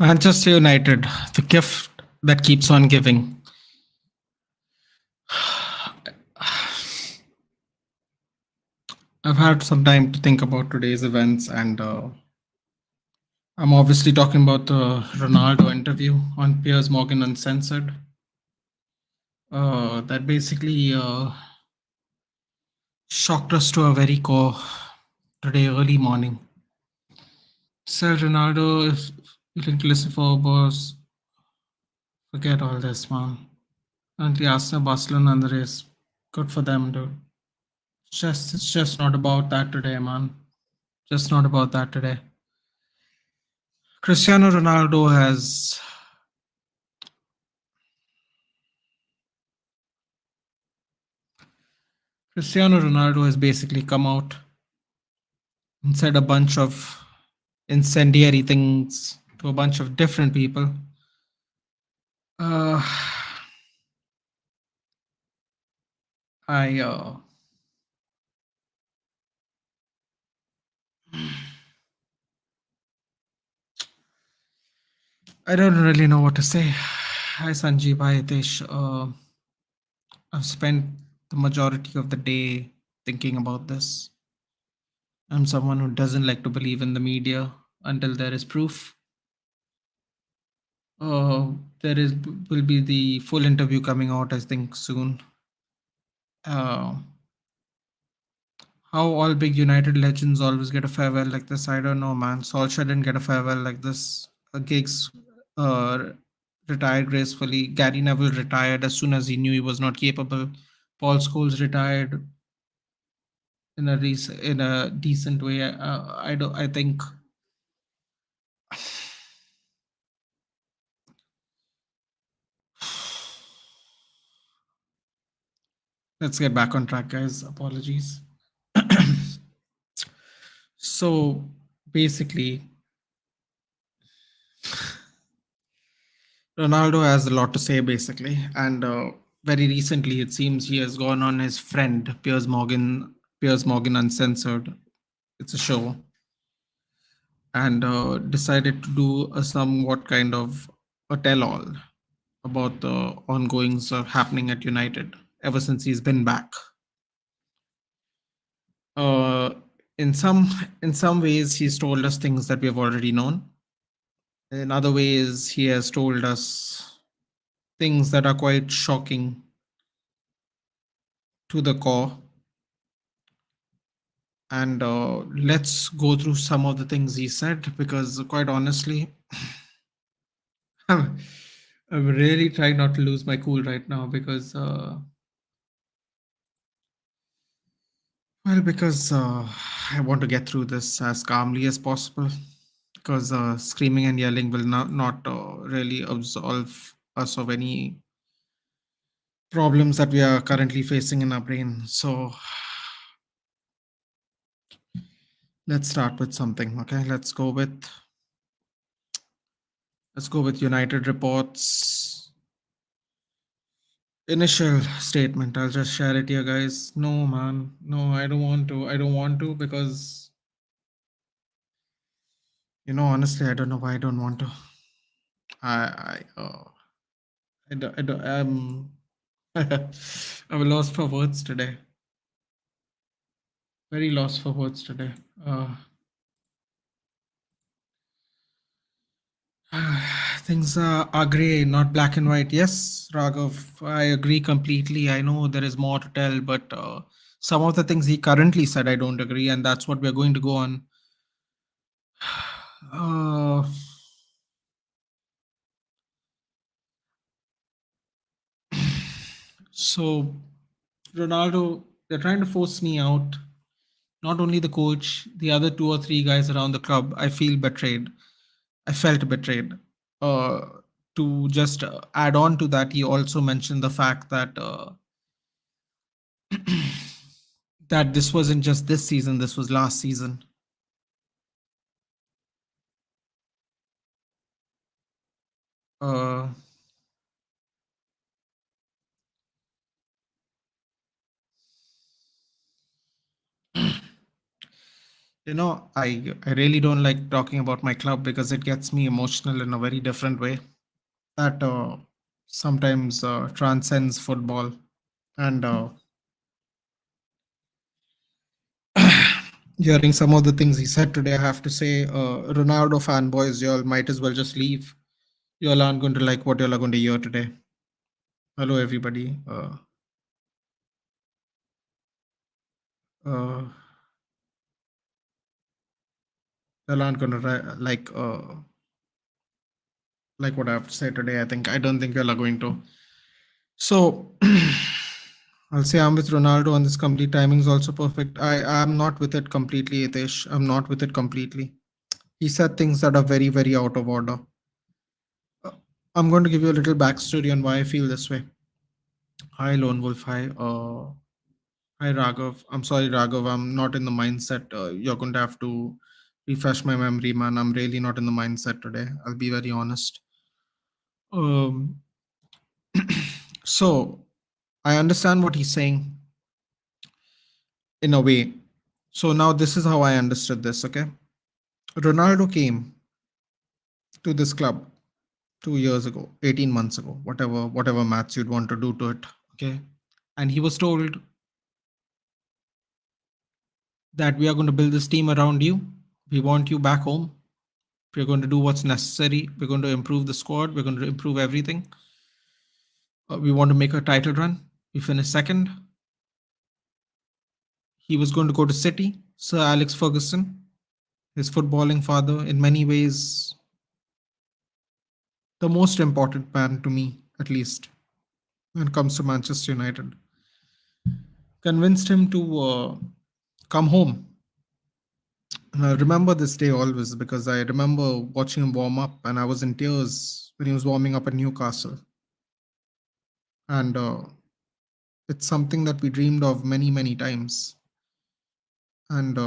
Manchester United, the gift that keeps on giving. I've had some time to think about today's events, and I'm obviously talking about the Ronaldo interview on Piers Morgan Uncensored. That basically shocked us to our very core today early morning. Said Ronaldo, if you think to listen for boss, forget all this, man. Currently, Arsenal, Barcelona, and the race. Good for them, dude. It's just not about that today, man. Just not about that today. Cristiano Ronaldo has Cristiano Ronaldo has basically come out and said a bunch of incendiary things to a bunch of different people. Uh, I I don't really know what to say. Hi Sanjeev, hi Hitesh. I've spent the majority of the day thinking about this. I'm someone who doesn't like to believe in the media until there is proof. There is will be the full interview coming out, I think, soon. Uh, how all big United legends always get a farewell like this, I don't know, man. Solskjaer didn't get a farewell like this. Giggs uh, retired gracefully. Gary Neville retired as soon as he knew he was not capable. Paul Scholes retired in a decent way. I don't. I think. Let's get back on track, guys. Apologies. So basically, Ronaldo has a lot to say, basically, and very recently, it seems he has gone on his friend Piers Morgan Uncensored. It's a show, and decided to do a somewhat kind of a tell-all about the ongoings happening at United ever since he's been back. Uh, in some in some ways, he's told us things that we have already known. In other ways, he has told us things that are quite shocking to the core. And let's go through some of the things he said because, quite honestly, I'm, I'm really trying not to lose my cool right now because, I want to get through this as calmly as possible because screaming and yelling will not really absolve us of any problems that we are currently facing in our brain. So let's start with something. Okay, let's go with United reports. Initial statement. I'll just share it here, guys. No, man. No, I don't want to. I don't want to because, honestly, I don't know why I don't want to. I don't, I'm lost for words today. Very lost for words today. Things are gray, not black and white. Yes, Raghav, I agree completely. I know there is more to tell, but some of the things he currently said, I don't agree, and that's what we're going to go on. Uh, so, Ronaldo, they're trying to force me out. Not only the coach, the other two or three guys around the club. I feel betrayed. I felt betrayed. Uh, to just add on to that, he also mentioned the fact that that this wasn't just this season, this was last season. Uh, I really don't like talking about my club because it gets me emotional in a very different way that sometimes transcends football. And hearing some of the things he said today, I have to say, Ronaldo fanboys, y'all might as well just leave. Y'all aren't going to like what y'all are going to hear today. Hello, everybody. Uh, y'all aren't going to like what I have to say today. I don't think y'all are going to. So I'll say I'm with Ronaldo on this complete timing is also perfect. I'm not with it completely, Itesh. I'm not with it completely. He said things that are very, very out of order. Uh, I'm going to give you a little backstory on why I feel this way. Hi, Lone Wolf. Hi, Raghav. I'm sorry, Raghav. I'm not in the mindset. You're going to have to refresh my memory, man. I'm really not in the mindset today. I'll be very honest. Um, so I understand what he's saying in a way. So now this is how I understood this. Okay, Ronaldo came to this club 2 years ago, 18 months ago, whatever maths you'd want to do to it. Okay, and he was told that we are going to build this team around you. We want you back home. We're going to do what's necessary. We're going to improve the squad. We're going to improve everything. We want to make a title run. We finished second. He was going to go to City. Sir Alex Ferguson, his footballing father, in many ways, the most important man to me, at least, when it comes to Manchester United, convinced him to come home. And I remember this day always because I remember watching him warm up and I was in tears when he was warming up at Newcastle. And it's something that we dreamed of many, many times. And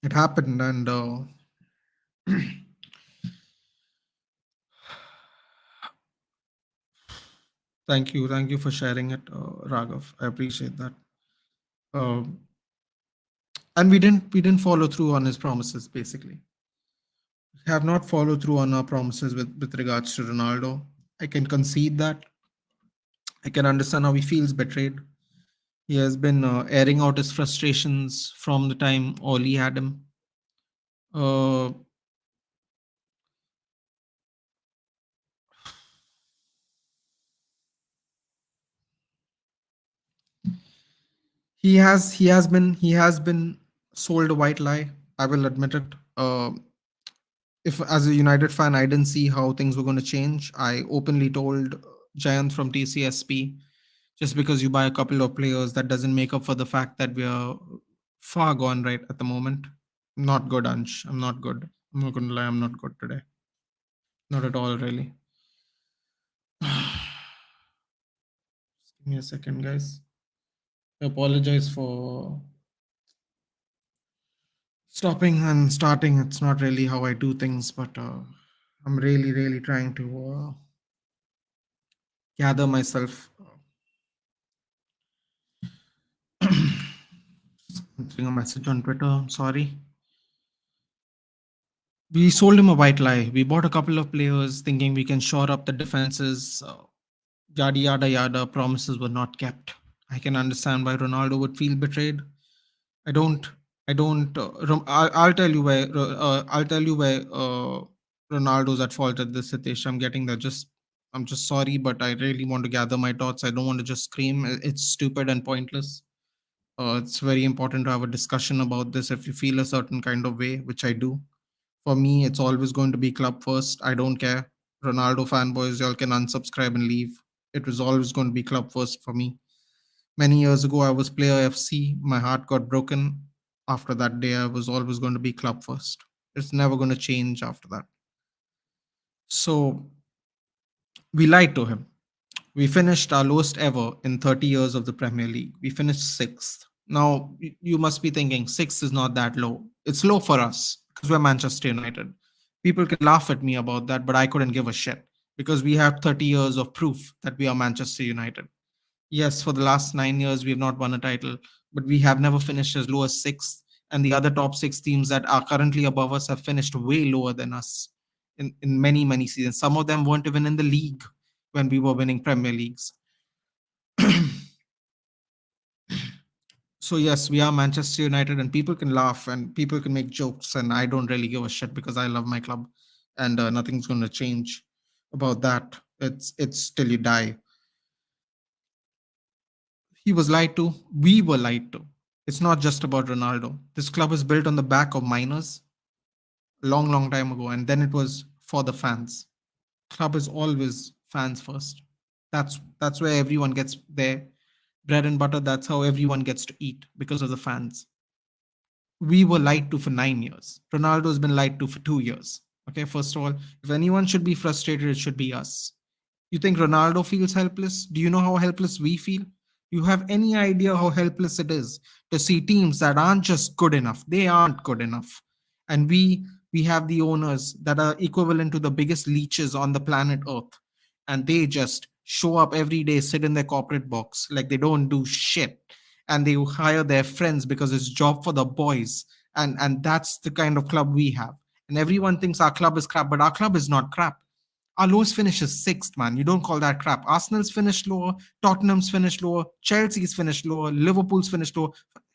it happened. And thank you. Thank you for sharing it, Raghav. I appreciate that. Uh, and we didn't follow through on his promises, basically. We have not followed through on our promises with regards to Ronaldo. I can concede that. I can understand how he feels betrayed. He has been airing out his frustrations from the time Oli had him. Uh, he has been sold a white lie. I will admit it. If as a United fan, I didn't see how things were going to change. I openly told Giant from TCSP, just because you buy a couple of players, that doesn't make up for the fact that we are far gone right at the moment. Not good, Ansh. I'm not good. I'm not going to lie. I'm not good today. Not at all, really. Give me a second, guys. I apologize for stopping and starting. It's not really how I do things, but I'm really, really trying to gather myself. Sending a message on Twitter. I'm sorry. We sold him a white lie. We bought a couple of players thinking we can shore up the defenses. Yada yada yada. Promises were not kept. I can understand why Ronaldo would feel betrayed. I don't. I don't. I'll tell you where. I'll tell you where Ronaldo's at fault at this, Satish. I'm getting there. I'm just sorry, but I really want to gather my thoughts. I don't want to just scream. It's stupid and pointless. It's very important to have a discussion about this if you feel a certain kind of way, which I do. For me, it's always going to be club first. I don't care. Ronaldo fanboys, y'all can unsubscribe and leave. It was always going to be club first for me. Many years ago, I was player FC. My heart got broken. After that day, I was always going to be club first. It's never going to change after that. So we lied to him. We finished our lowest ever in 30 years of the Premier League. We finished sixth. Now, you must be thinking sixth is not that low. It's low for us because we're Manchester United. People can laugh at me about that, but I couldn't give a shit because we have 30 years of proof that we are Manchester United. Yes, for the last 9 years, we have not won a title, but we have never finished as low as sixth. and the other top six teams that are currently above us have finished way lower than us in many, many seasons. Some of them weren't even in the league when we were winning Premier Leagues. So yes, we are Manchester United, and people can laugh and people can make jokes, and I don't really give a shit because I love my club, and nothing's going to change about that. It's till you die. He was lied to. We were lied to. It's not just about Ronaldo. This club is built on the back of miners long, long time ago, and then it was for the fans. Club is always fans first. That's where everyone gets their bread and butter. That's how everyone gets to eat because of the fans. We were lied to for 9 years. Ronaldo's been lied to for 2 years. Okay, first of all, if anyone should be frustrated, it should be us. You think Ronaldo feels helpless? Do you know how helpless we feel? You have any idea how helpless it is to see teams that aren't just good enough? They aren't good enough. And we have the owners that are equivalent to the biggest leeches on the planet Earth. And they just show up every day, sit in their corporate box like they don't do shit. And they hire their friends because it's job for the boys. And that's the kind of club we have. And everyone thinks our club is crap, but our club is not crap. Our lowest finish is sixth, man. You don't call that crap. Arsenal's finished lower, Tottenham's finished lower, Chelsea's finished lower, Liverpool's finished lower.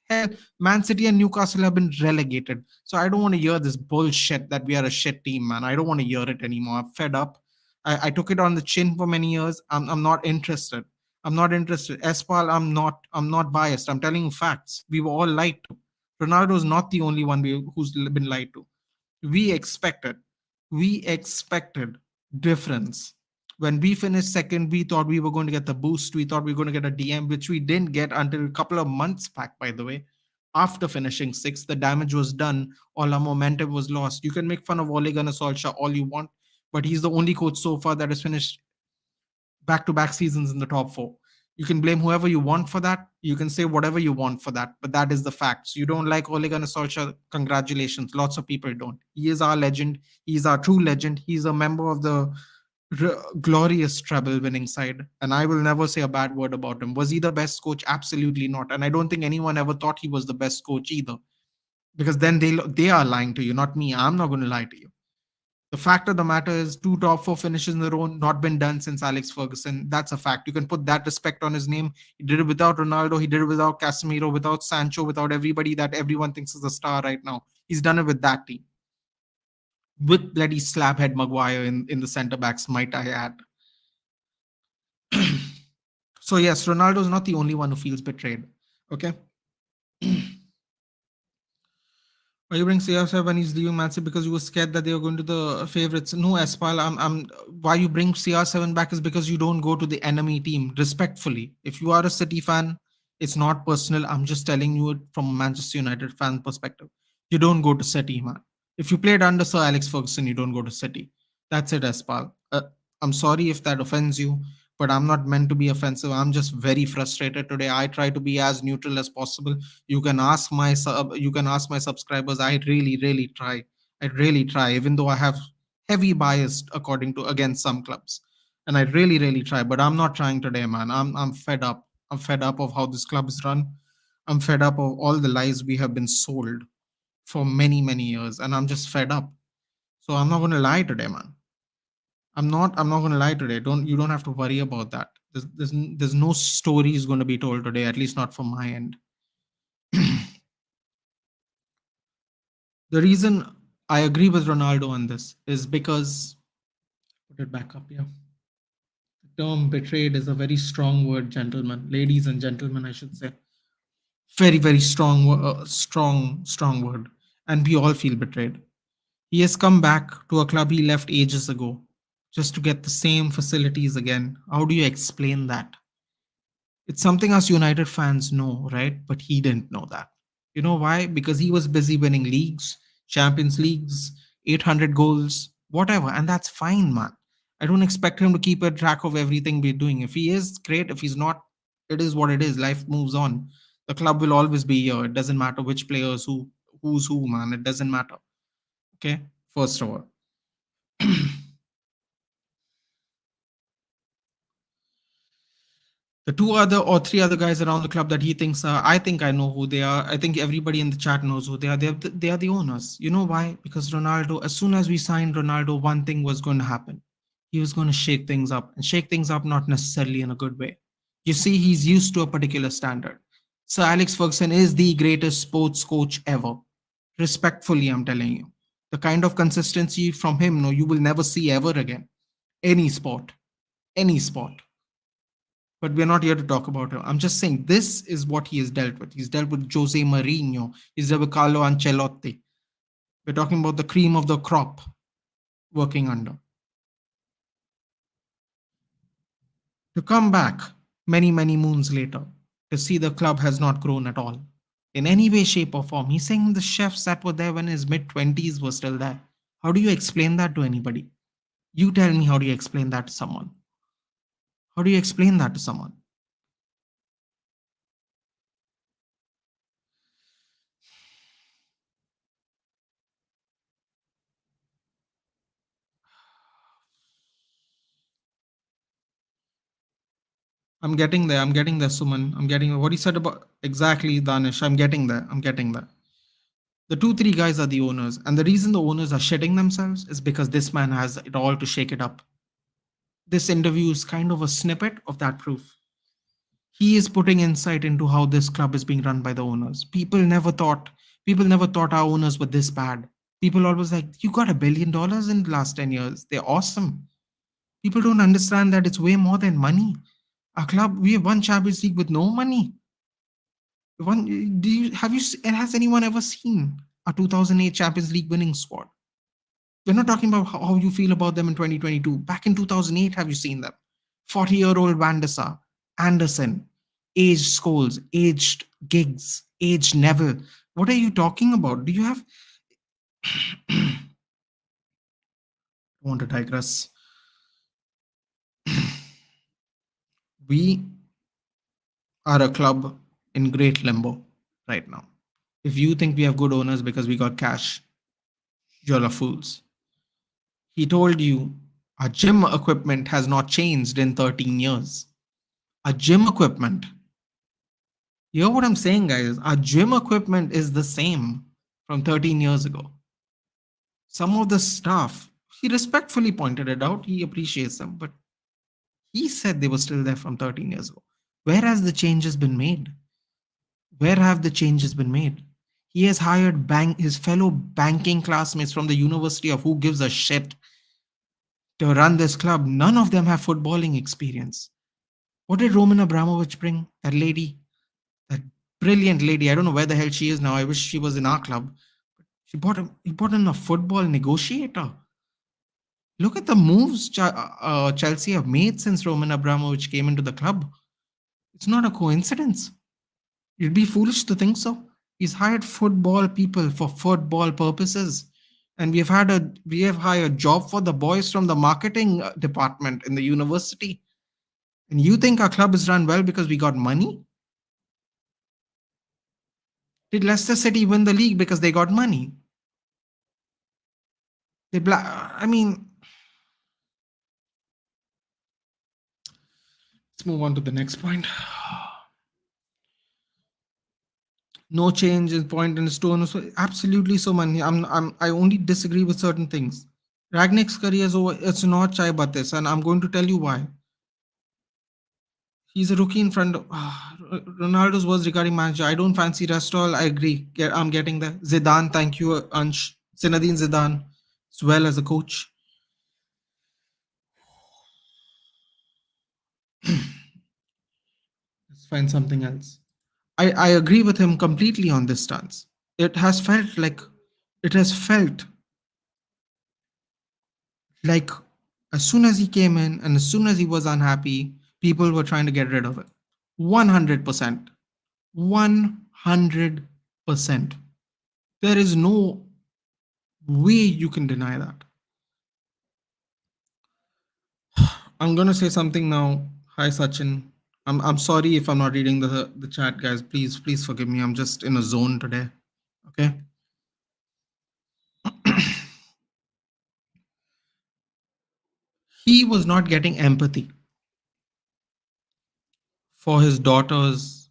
Hell, Man City and Newcastle have been relegated. So I don't want to hear this bullshit that we are a shit team, man. I don't want to hear it anymore. I'm fed up. I took it on the chin for many years. I'm not interested. I'm not interested. Espal, I'm not biased. I'm telling you facts. We were all lied to. Ronaldo is not the only one who's been lied to. We expected. We expected difference. When we finished second, we thought we were going to get the boost. We thought we were going to get a DM, which we didn't get until a couple of months back, by the way. After finishing sixth, the damage was done. All our momentum was lost. You can make fun of Ole Gunnar Solskjaer all you want, but he's the only coach so far that has finished back-to-back seasons in the top four. You can blame whoever you want for that. You can say whatever you want for that, but that is the facts. You don't like Ole Gunnar Solskjaer? Congratulations. Lots of people don't. He is our legend. He's our true legend. He's a member of the glorious treble winning side, and I will never say a bad word about him. Was he the best coach? Absolutely not. And I don't think anyone ever thought he was the best coach either, because then they are lying to you, not me. I'm not going to lie to you. The fact of the matter is, two top four finishes in a row not been done since Alex Ferguson. That's a fact. You can put that respect on his name. He did it without Ronaldo. He did it without Casemiro, without Sancho, without everybody that everyone thinks is a star right now. He's done it with that team. With bloody slabhead Maguire in the centre backs, might I add. So yes, Ronaldo is not the only one who feels betrayed. Okay. Why you bring CR7 when he's leaving Man City? Because you were scared that they were going to the favorites. No, Espal, I'm. Why you bring CR7 back is because you don't go to the enemy team. Respectfully, if you are a City fan, it's not personal. I'm just telling you it from a Manchester United fan perspective. You don't go to City, man. If you played under Sir Alex Ferguson, you don't go to City. That's it, Espal. I'm sorry if that offends you, but I'm not meant to be offensive. I'm just very frustrated today. I try to be as neutral as possible. You can ask my subscribers. I really try. I really try, even though I have heavy bias according to against some clubs, and I really try. But I'm not trying today, man. I'm fed up. I'm fed up of how this club is run. I'm fed up of all the lies we have been sold for many years, and I'm just fed up. So I'm not going to lie today, man. I'm not going to lie today. You don't have to worry about that. There's no stories going to be told today, at least not from my end. The reason I agree with Ronaldo on this is because, put it back up here. The term betrayed is a very strong word, gentlemen, ladies and gentlemen, I should say. Very strong, strong word. And we all feel betrayed. He has come back to a club he left ages ago just to get the same facilities again. How do you explain that? It's something us United fans know, right? But he didn't know that. You know why? Because he was busy winning leagues, Champions Leagues, 800 goals, whatever. And that's fine, man. I don't expect him to keep a track of everything we're doing. If he is, great. If he's not, it is what it is. Life moves on. The club will always be here. It doesn't matter which players, who's who, man. It doesn't matter. Okay? First of all. The two other or three other guys around the club that he thinks are, I think I know who they are. I think everybody in the chat knows who they are. They are the owners. You know why? Because Ronaldo, as soon as we signed Ronaldo, one thing was going to happen. He was going to shake things up, and shake things up not necessarily in a good way. You see, he's used to a particular standard. Sir Alex Ferguson is the greatest sports coach ever. Respectfully, I'm telling you. The kind of consistency from him, no, you will never see ever again. Any sport. Any sport. But we're not here to talk about him. I'm just saying this is what he has dealt with. He's dealt with Jose Mourinho. He's dealt with Carlo Ancelotti. We're talking about the cream of the crop working under. To come back many, many moons later to see the club has not grown at all in any way, shape, or form. He's saying the chefs that were there when his mid 20s were still there. How do you explain that to anybody? You tell me, how do you explain that to someone? How do you explain that to someone? I'm getting there. I'm getting there, Suman. I'm getting there. What he said about exactly, Danish. I'm getting there. I'm getting there. The two, three guys are the owners. And the reason the owners are shitting themselves is because this man has it all to shake it up. This interview is kind of a snippet of that proof. He is putting insight into how this club is being run by the owners. People never thought our owners were this bad. People always like, you got $1 billion in the last 10 years. They're awesome. People don't understand that it's way more than money. Our club, we have won Champions League with no money. And has anyone ever seen a 2008 Champions League winning squad? We're not talking about how you feel about them in 2022. Back in 2008, have you seen them? 40-year-old Van der Sar, Anderson, aged Scholes, aged Giggs, aged Neville. What are you talking about? Do you have... I want to digress. We are a club in great limbo right now. If you think we have good owners because we got cash, you're a fools. He told you our gym equipment has not changed in 13 years. Our gym equipment. You hear what I'm saying, guys? Our gym equipment is the same from 13 years ago. Some of the stuff, he respectfully pointed it out. He appreciates them, but he said they were still there from 13 years ago. Where has the changes been made? Where have the changes been made? He has hired his fellow banking classmates from the University of who gives a shit to run this club. None of them have footballing experience. What did Roman Abramovich bring? That lady, that brilliant lady. I don't know where the hell she is now. I wish she was in our club. He brought in a football negotiator. Look at the moves Chelsea have made since Roman Abramovich came into the club. It's not a coincidence. You'd be foolish to think so. He's hired football people for football purposes. And we have hired job for the boys from the marketing department in the university. And you think our club is run well because we got money? Did Leicester City win the league because they got money? I mean, let's move on to the next point. No change is point in stone. So absolutely so, man. I only disagree with certain things. Ragnick's career is over. It's not Chai Batis, and I'm going to tell you why. He's a rookie in front of Ronaldo's words regarding manager. I don't fancy Restall. I agree. I'm getting there. Zidane, thank you, Ansh. Zinedine Zidane, as well as a coach. Let's find something else. I agree with him completely on this stance. It has felt like as soon as he came in and as soon as he was unhappy, people were trying to get rid of it. 100%. 100%. There is no way you can deny that. I'm gonna say something now. Hi Sachin. I'm sorry if I'm not reading the chat, guys. Please forgive me. I'm just in a zone today. Okay. He was not getting empathy for his daughter's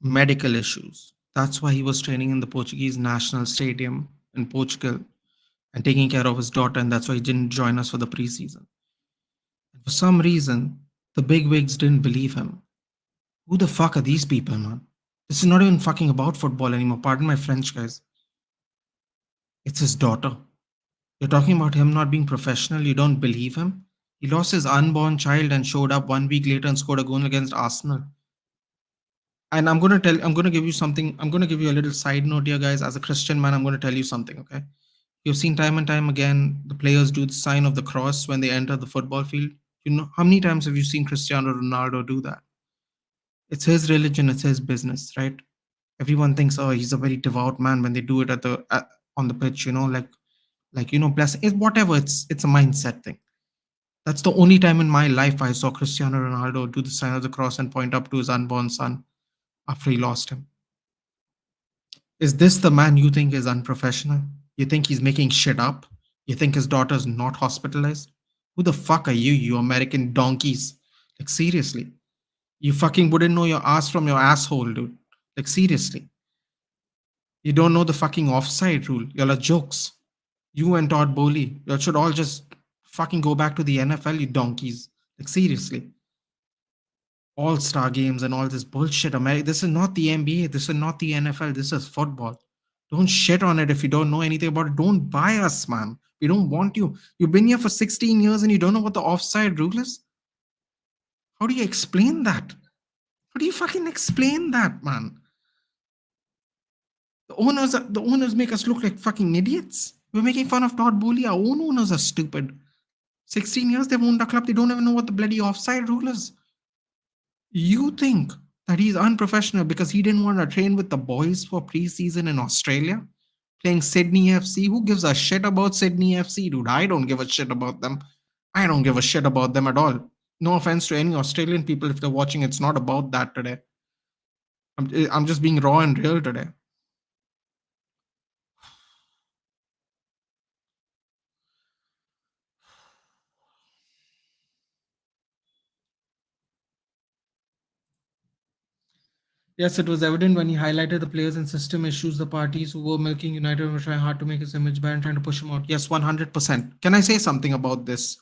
medical issues. That's why he was training in the Portuguese national stadium in Portugal and taking care of his daughter, and that's why he didn't join us for the preseason. And for some reason, the big wigs didn't believe him. Who the fuck are these people, man? This is not even fucking about football anymore. Pardon my French, guys. It's his daughter. You're talking about him not being professional. You don't believe him? He lost his unborn child and showed up 1 week later and scored a goal against Arsenal. And I'm gonna give you something. I'm gonna give you a little side note here, guys. As a Christian man, I'm gonna tell you something, okay? You've seen time and time again the players do the sign of the cross when they enter the football field. You know, how many times have you seen Cristiano Ronaldo do that? It's his religion, it's his business, right? Everyone thinks, oh, he's a very devout man when they do it on the pitch, bless it, whatever. It's a mindset thing. That's the only time in my life I saw Cristiano Ronaldo do the sign of the cross and point up to his unborn son after he lost him. Is this the man you think is unprofessional? You think he's making shit up? You think his daughter's not hospitalized? Who the fuck are you, you American donkeys? Like, seriously. You fucking wouldn't know your ass from your asshole, dude. Like, seriously. You don't know the fucking offside rule. Y'all are jokes. You and Todd Bowley, y'all should all just fucking go back to the NFL, you donkeys. Like, seriously. All-star games and all this bullshit. America, this is not the NBA. This is not the NFL. This is football. Don't shit on it if you don't know anything about it. Don't buy us, man. We don't want you. You've been here for 16 years and you don't know what the offside rule is? How do you explain that? How do you fucking explain that, man? The owners make us look like fucking idiots. We're making fun of Todd Bowley. Our own owners are stupid. 16 years they've owned a club. They don't even know what the bloody offside rule is. You think that he's unprofessional because he didn't want to train with the boys for preseason in Australia? Playing Sydney FC? Who gives a shit about Sydney FC, dude? I don't give a shit about them. I don't give a shit about them at all. No offense to any Australian people if they're watching. It's not about that today. I'm just being raw and real today. Yes, it was evident when he highlighted the players and system issues. The parties who were milking United were trying hard to make his image bad and trying to push him out. Yes, 100%. Can I say something about this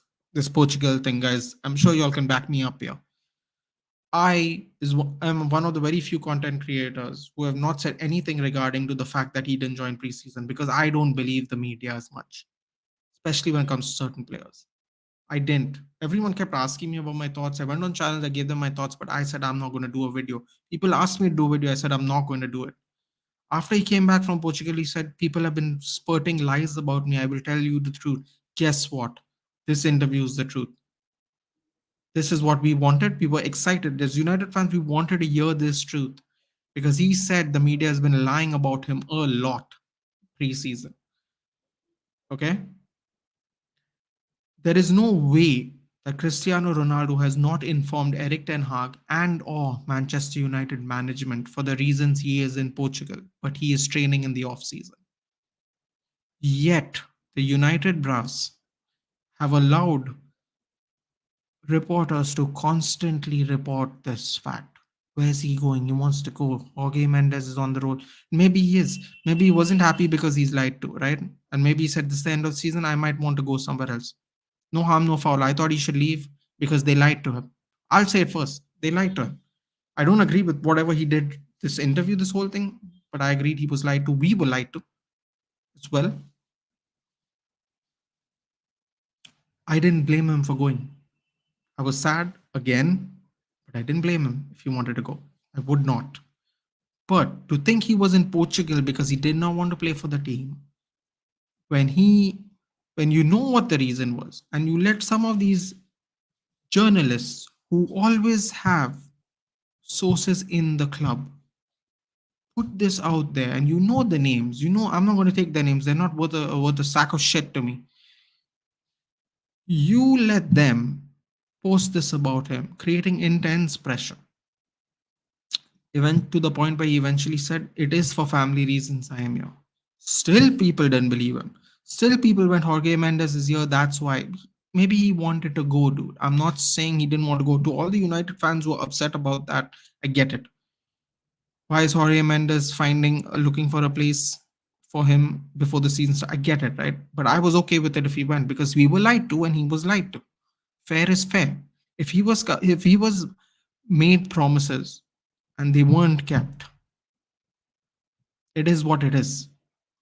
Portugal thing, guys? I'm sure y'all can back me up here. am one of the very few content creators who have not said anything regarding to the fact that he didn't join preseason because I don't believe the media as much, especially when it comes to certain players. I didn't. Everyone kept asking me about my thoughts. I went on channels, I gave them my thoughts, but I said I'm not going to do a video. People asked me to do a video. I said I'm not going to do it. After he came back from Portugal, he said people have been spurting lies about me. I will tell you the truth. Guess what? This interview is the truth. This is what we wanted. We were excited. As United fans, we wanted to hear this truth because he said the media has been lying about him a lot preseason. Okay? There is no way that Cristiano Ronaldo has not informed Eric Ten Hag and or Manchester United management for the reasons he is in Portugal, but he is training in the off-season. Yet, the United brass have allowed reporters to constantly report this fact. Where's he going? He wants to go. Jorge Mendes is on the road. Maybe he is. Maybe he wasn't happy because he's lied to, right? And maybe he said, this is the end of the season. I might want to go somewhere else. No harm, no foul. I thought he should leave because they lied to him. I'll say it first. They lied to him. I don't agree with whatever he did, this interview, this whole thing, but I agreed he was lied to. We were lied to as well. I didn't blame him for going. I was sad again, but I didn't blame him if he wanted to go. I would not. But to think he was in Portugal because he did not want to play for the team, when you know what the reason was, and you let some of these journalists who always have sources in the club put this out there, and you know the names, I'm not going to take their names, they're not worth a sack of shit to me. You let them post this about him, creating intense pressure. He went to the point where he eventually said, it is for family reasons I am here. Still, people didn't believe him. Still, people went, Jorge Mendes is here, that's why. Maybe he wanted to go, dude. I'm not saying he didn't want to go. To all the United fans who are upset about that, I get it. Why is Jorge Mendes looking for a place for him before the season started? I get it, right? But I was okay with it if he went because we were lied to and he was lied to. Fair is fair. If he was made promises and they weren't kept, it is what it is.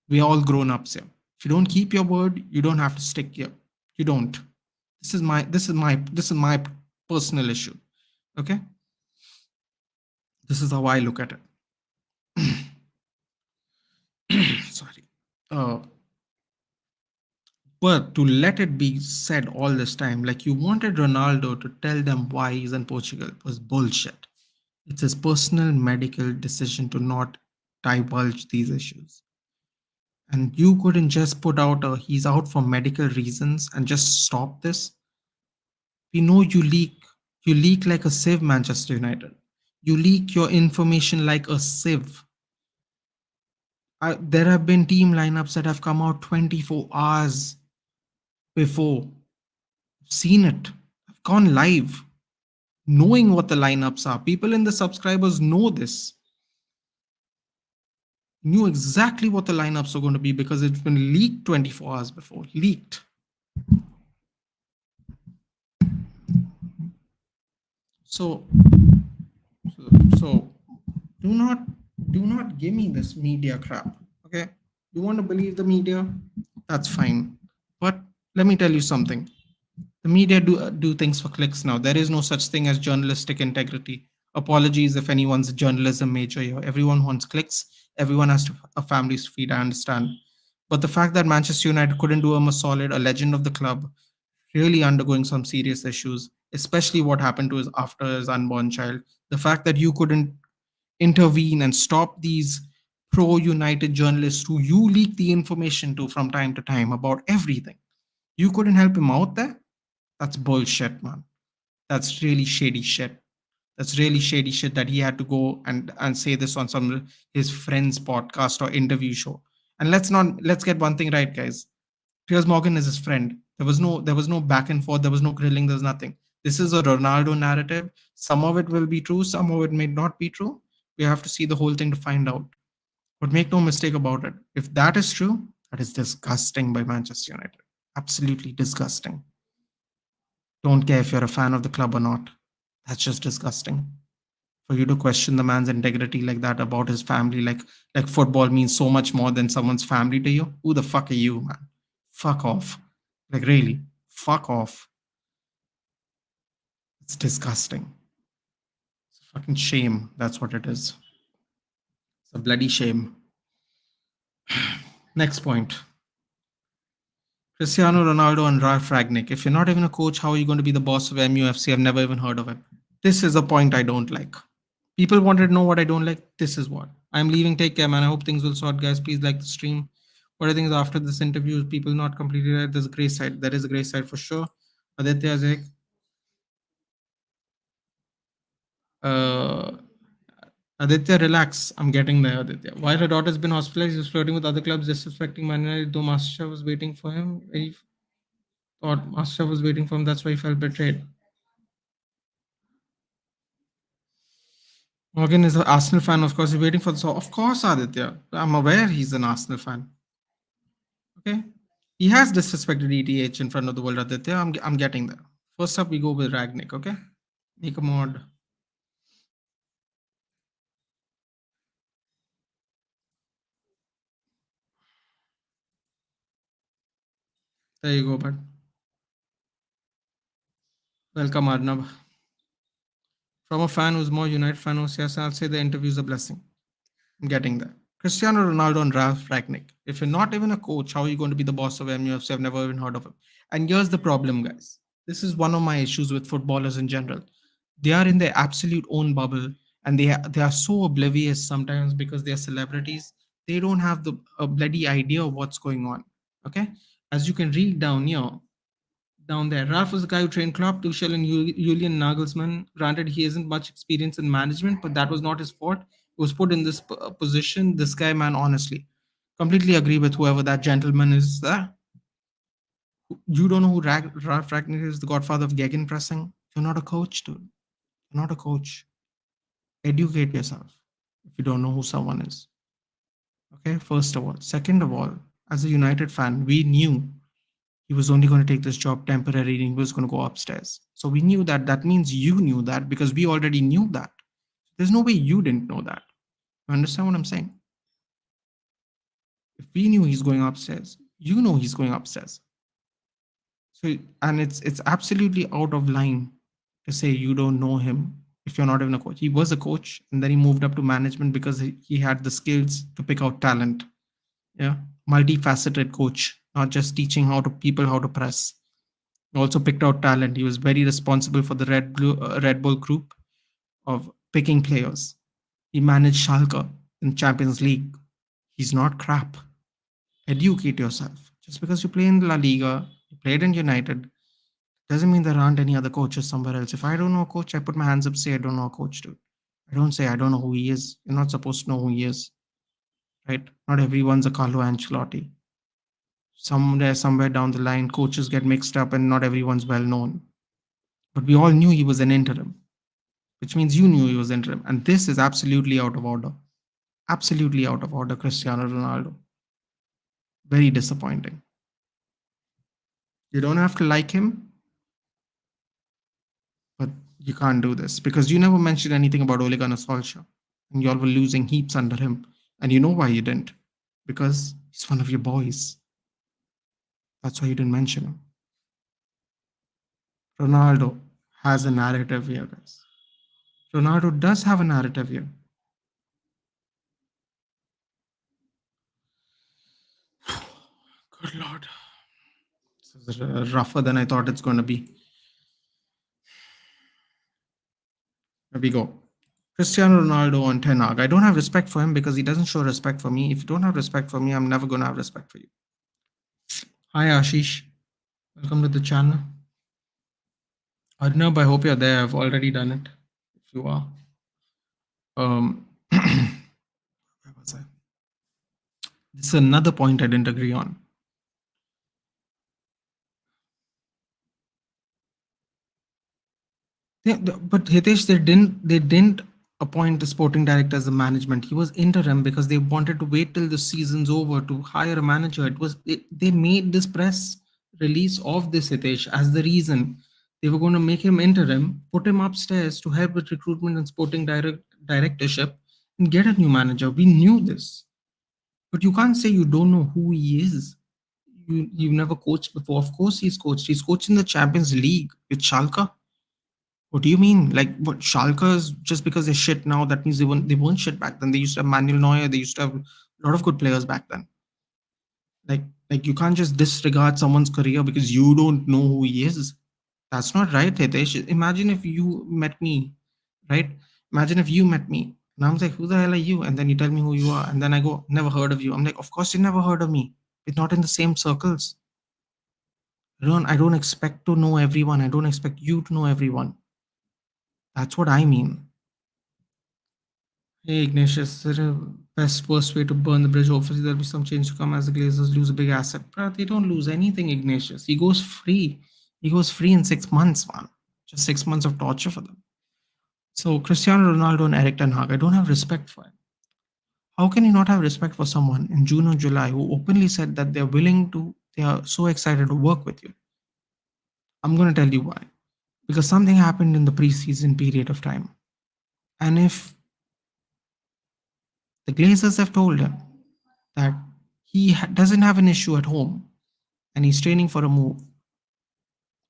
We are all grown ups here. If you don't keep your word, you don't have to stick here. You don't. This is my personal issue. Okay, this is how I look at it. Sorry. Uh, but to let it be said all this time, like you wanted Ronaldo to tell them why he's in Portugal, was bullshit. It's his personal medical decision to not divulge these issues. And you couldn't just put out a he's out for medical reasons and just stop this. We know you leak like a sieve, Manchester United. You leak your information like a sieve. There have been team lineups that have come out 24 hours before. I've seen it. I've gone live knowing what the lineups are. People in the subscribers know this. Knew exactly what the lineups are going to be because it's been leaked 24 hours before. Leaked. So, so do not give me this media crap. Okay, you want to believe the media? That's fine. But let me tell you something. The media do things for clicks now. There is no such thing as journalistic integrity. Apologies if anyone's a journalism major here. Everyone wants clicks. Everyone has a family to feed. I understand. But the fact that Manchester United couldn't do him a solid, a legend of the club, really undergoing some serious issues, especially what happened to his after his unborn child. The fact that you couldn't intervene and stop these pro United journalists who you leak the information to from time to time about everything. You couldn't help him out there? That's bullshit, man. That's really shady shit. That's really shady shit that he had to go and say this on some his friend's podcast or interview show. And let's get one thing right, guys. Piers Morgan is his friend. There was no back and forth. There was no grilling. There's nothing. This is a Ronaldo narrative. Some of it will be true. Some of it may not be true. We have to see the whole thing to find out. But make no mistake about it. If that is true, that is disgusting by Manchester United. Absolutely disgusting. Don't care if you're a fan of the club or not. That's just disgusting. For you to question the man's integrity like that about his family, like football means so much more than someone's family to you. Who the fuck are you, man? Fuck off. Like really, fuck off. It's disgusting. It's a fucking shame. That's what it is. It's a bloody shame. Next point. Cristiano Ronaldo and Ralph Ragnick. If you're not even a coach, how are you going to be the boss of MUFC? I've never even heard of it. This is a point I don't like. People wanted to know what I don't like. This is what. I'm leaving. Take care, man. I hope things will sort, guys. Please like the stream. What I think is after this interview, people not completely right. There's a gray side. There is a gray side for sure. Aditya Zek. Uh, Aditya, relax. I'm getting there, Aditya. While her daughter's been hospitalized, he was flirting with other clubs, disrespecting Man United, though Masterchef was waiting for him. He thought Masterchef was waiting for him. That's why he felt betrayed. Morgan is an Arsenal fan, of course. He's waiting for the. So, of course, Aditya. I'm aware he's an Arsenal fan. Okay. He has disrespected ETH in front of the world, Aditya. I'm getting there. First up, we go with Ragnick, okay? Make a mod. There you go, bud. Welcome, Arnab. From a fan who's more United fan who's yes, I'll say the interview's a blessing. I'm getting there. Cristiano Ronaldo and Ralph Ragnick. If you're not even a coach, how are you going to be the boss of MUFC? I've never even heard of him. And here's the problem, guys. This is one of my issues with footballers in general. They are in their absolute own bubble, and they are so oblivious sometimes because they are celebrities. They don't have the a bloody idea of what's going on. Okay, as you can read down there. Ralph was the guy who trained Klopp, Tuchel, and Julian Nagelsmann. Granted, he isn't much experience in management, but that was not his fault. He was put in this position. This guy, man, honestly, completely agree with whoever that gentleman is there. You don't know who Ralph Ragnick is, the godfather of gegenpressing? You're not a coach, dude. You're not a coach. Educate yourself if you don't know who someone is. Okay, first of all. Second of all, as a United fan, we knew he was only going to take this job temporary and he was going to go upstairs. So we knew that. That means you knew that because we already knew that. There's no way you didn't know that. You understand what I'm saying? If we knew he's going upstairs, you know he's going upstairs. So and it's absolutely out of line to say you don't know him if you're not even a coach. He was a coach and then he moved up to management because he had the skills to pick out talent. Yeah, multifaceted coach, not just teaching how to people how to press. He also picked out talent. He was very responsible for the Red Bull group of picking players. He managed Schalke in Champions League. He's not crap. Educate yourself. Just because you play in La Liga, you played in United, doesn't mean there aren't any other coaches somewhere else. If I don't know a coach, I put my hands up, say I don't know a coach, dude. I don't say I don't know who he is. You're not supposed to know who he is, right? Not everyone's a Carlo Ancelotti. Somewhere down the line, coaches get mixed up and not everyone's well known. But we all knew he was an interim, which means you knew he was interim. And this is absolutely out of order. Absolutely out of order, Cristiano Ronaldo. Very disappointing. You don't have to like him, but you can't do this because you never mentioned anything about Ole Gunnar Solskjaer. And y'all were losing heaps under him. And you know why you didn't? Because he's one of your boys. That's why you didn't mention him. Ronaldo has a narrative here, guys. Ronaldo does have a narrative here. Good Lord. This is rougher than I thought it's going to be. Here we go. Cristiano Ronaldo on Ten Hag. I don't have respect for him because he doesn't show respect for me. If you don't have respect for me, I'm never going to have respect for you. Hi, Ashish. Welcome to the channel. Arnab, I hope you're there. I've already done it. If you are. Where was I? This is another point I didn't agree on. Yeah, but Hitesh, they didn't appoint the sporting director as the management. He was interim because they wanted to wait till the season's over to hire a manager. They made this press release of this Hitesh as the reason they were going to make him interim, put him upstairs to help with recruitment and sporting directorship, and get a new manager. We knew this, but you can't say you don't know who he is. You've never coached before. Of course, he's coached. He's coached in the Champions League with Schalke. What do you mean? Like what Schalke's just because they're shit now, that means they weren't shit back then. They used to have Manuel Neuer, they used to have a lot of good players back then. Like you can't just disregard someone's career because you don't know who he is. That's not right, Hitesh. Imagine if you met me, right? Imagine if you met me and I'm like, who the hell are you? And then you tell me who you are, and then I go, never heard of you. I'm like, of course you never heard of me. We're not in the same circles. I don't expect to know everyone. I don't expect you to know everyone. That's what I mean. Hey Ignatius, the best worst way to burn the bridge. Hopefully there'll be some change to come as the Glazers lose a big asset. But they don't lose anything, Ignatius. He goes free. He goes free in 6 months, man. Just 6 months of torture for them. So Cristiano Ronaldo and Eric Ten Hag, I don't have respect for him. How can you not have respect for someone in June or July who openly said that they are so excited to work with you? I'm going to tell you why. Because something happened in the preseason period of time. And if the Glazers have told him that he doesn't have an issue at home and he's training for a move,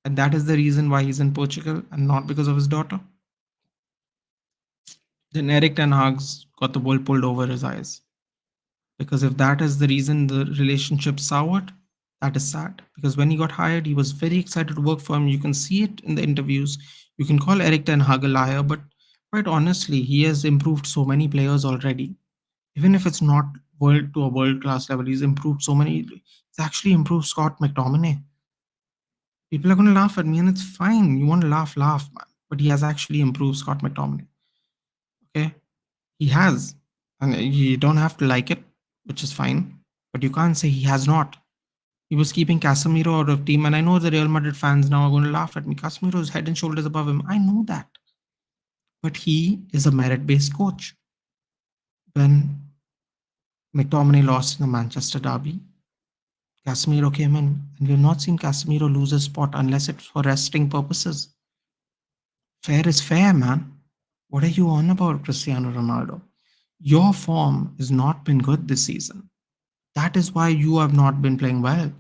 and that is the reason why he's in Portugal and not because of his daughter, then Eric Ten Hag's got the wool pulled over his eyes. Because if that is the reason the relationship soured, that is sad. Because when he got hired, he was very excited to work for him. You can see it in the interviews. You can call Eric Ten Hag a liar, but quite honestly, he has improved so many players already. Even if it's not a world class level, he's improved so many. He's actually improved Scott McTominay. People are going to laugh at me, and it's fine. You want to laugh, man. But he has actually improved Scott McTominay. Okay, he has, and you don't have to like it, which is fine. But you can't say he has not. He was keeping Casemiro out of team, and I know the Real Madrid fans now are going to laugh at me. Casemiro is head and shoulders above him. I know that, but he is a merit-based coach. When McTominay lost in the Manchester derby, Casemiro came in, and we have not seen Casemiro lose a spot unless it's for resting purposes. Fair is fair, man. What are you on about, Cristiano Ronaldo? Your form has not been good this season. That is why you have not been playing well.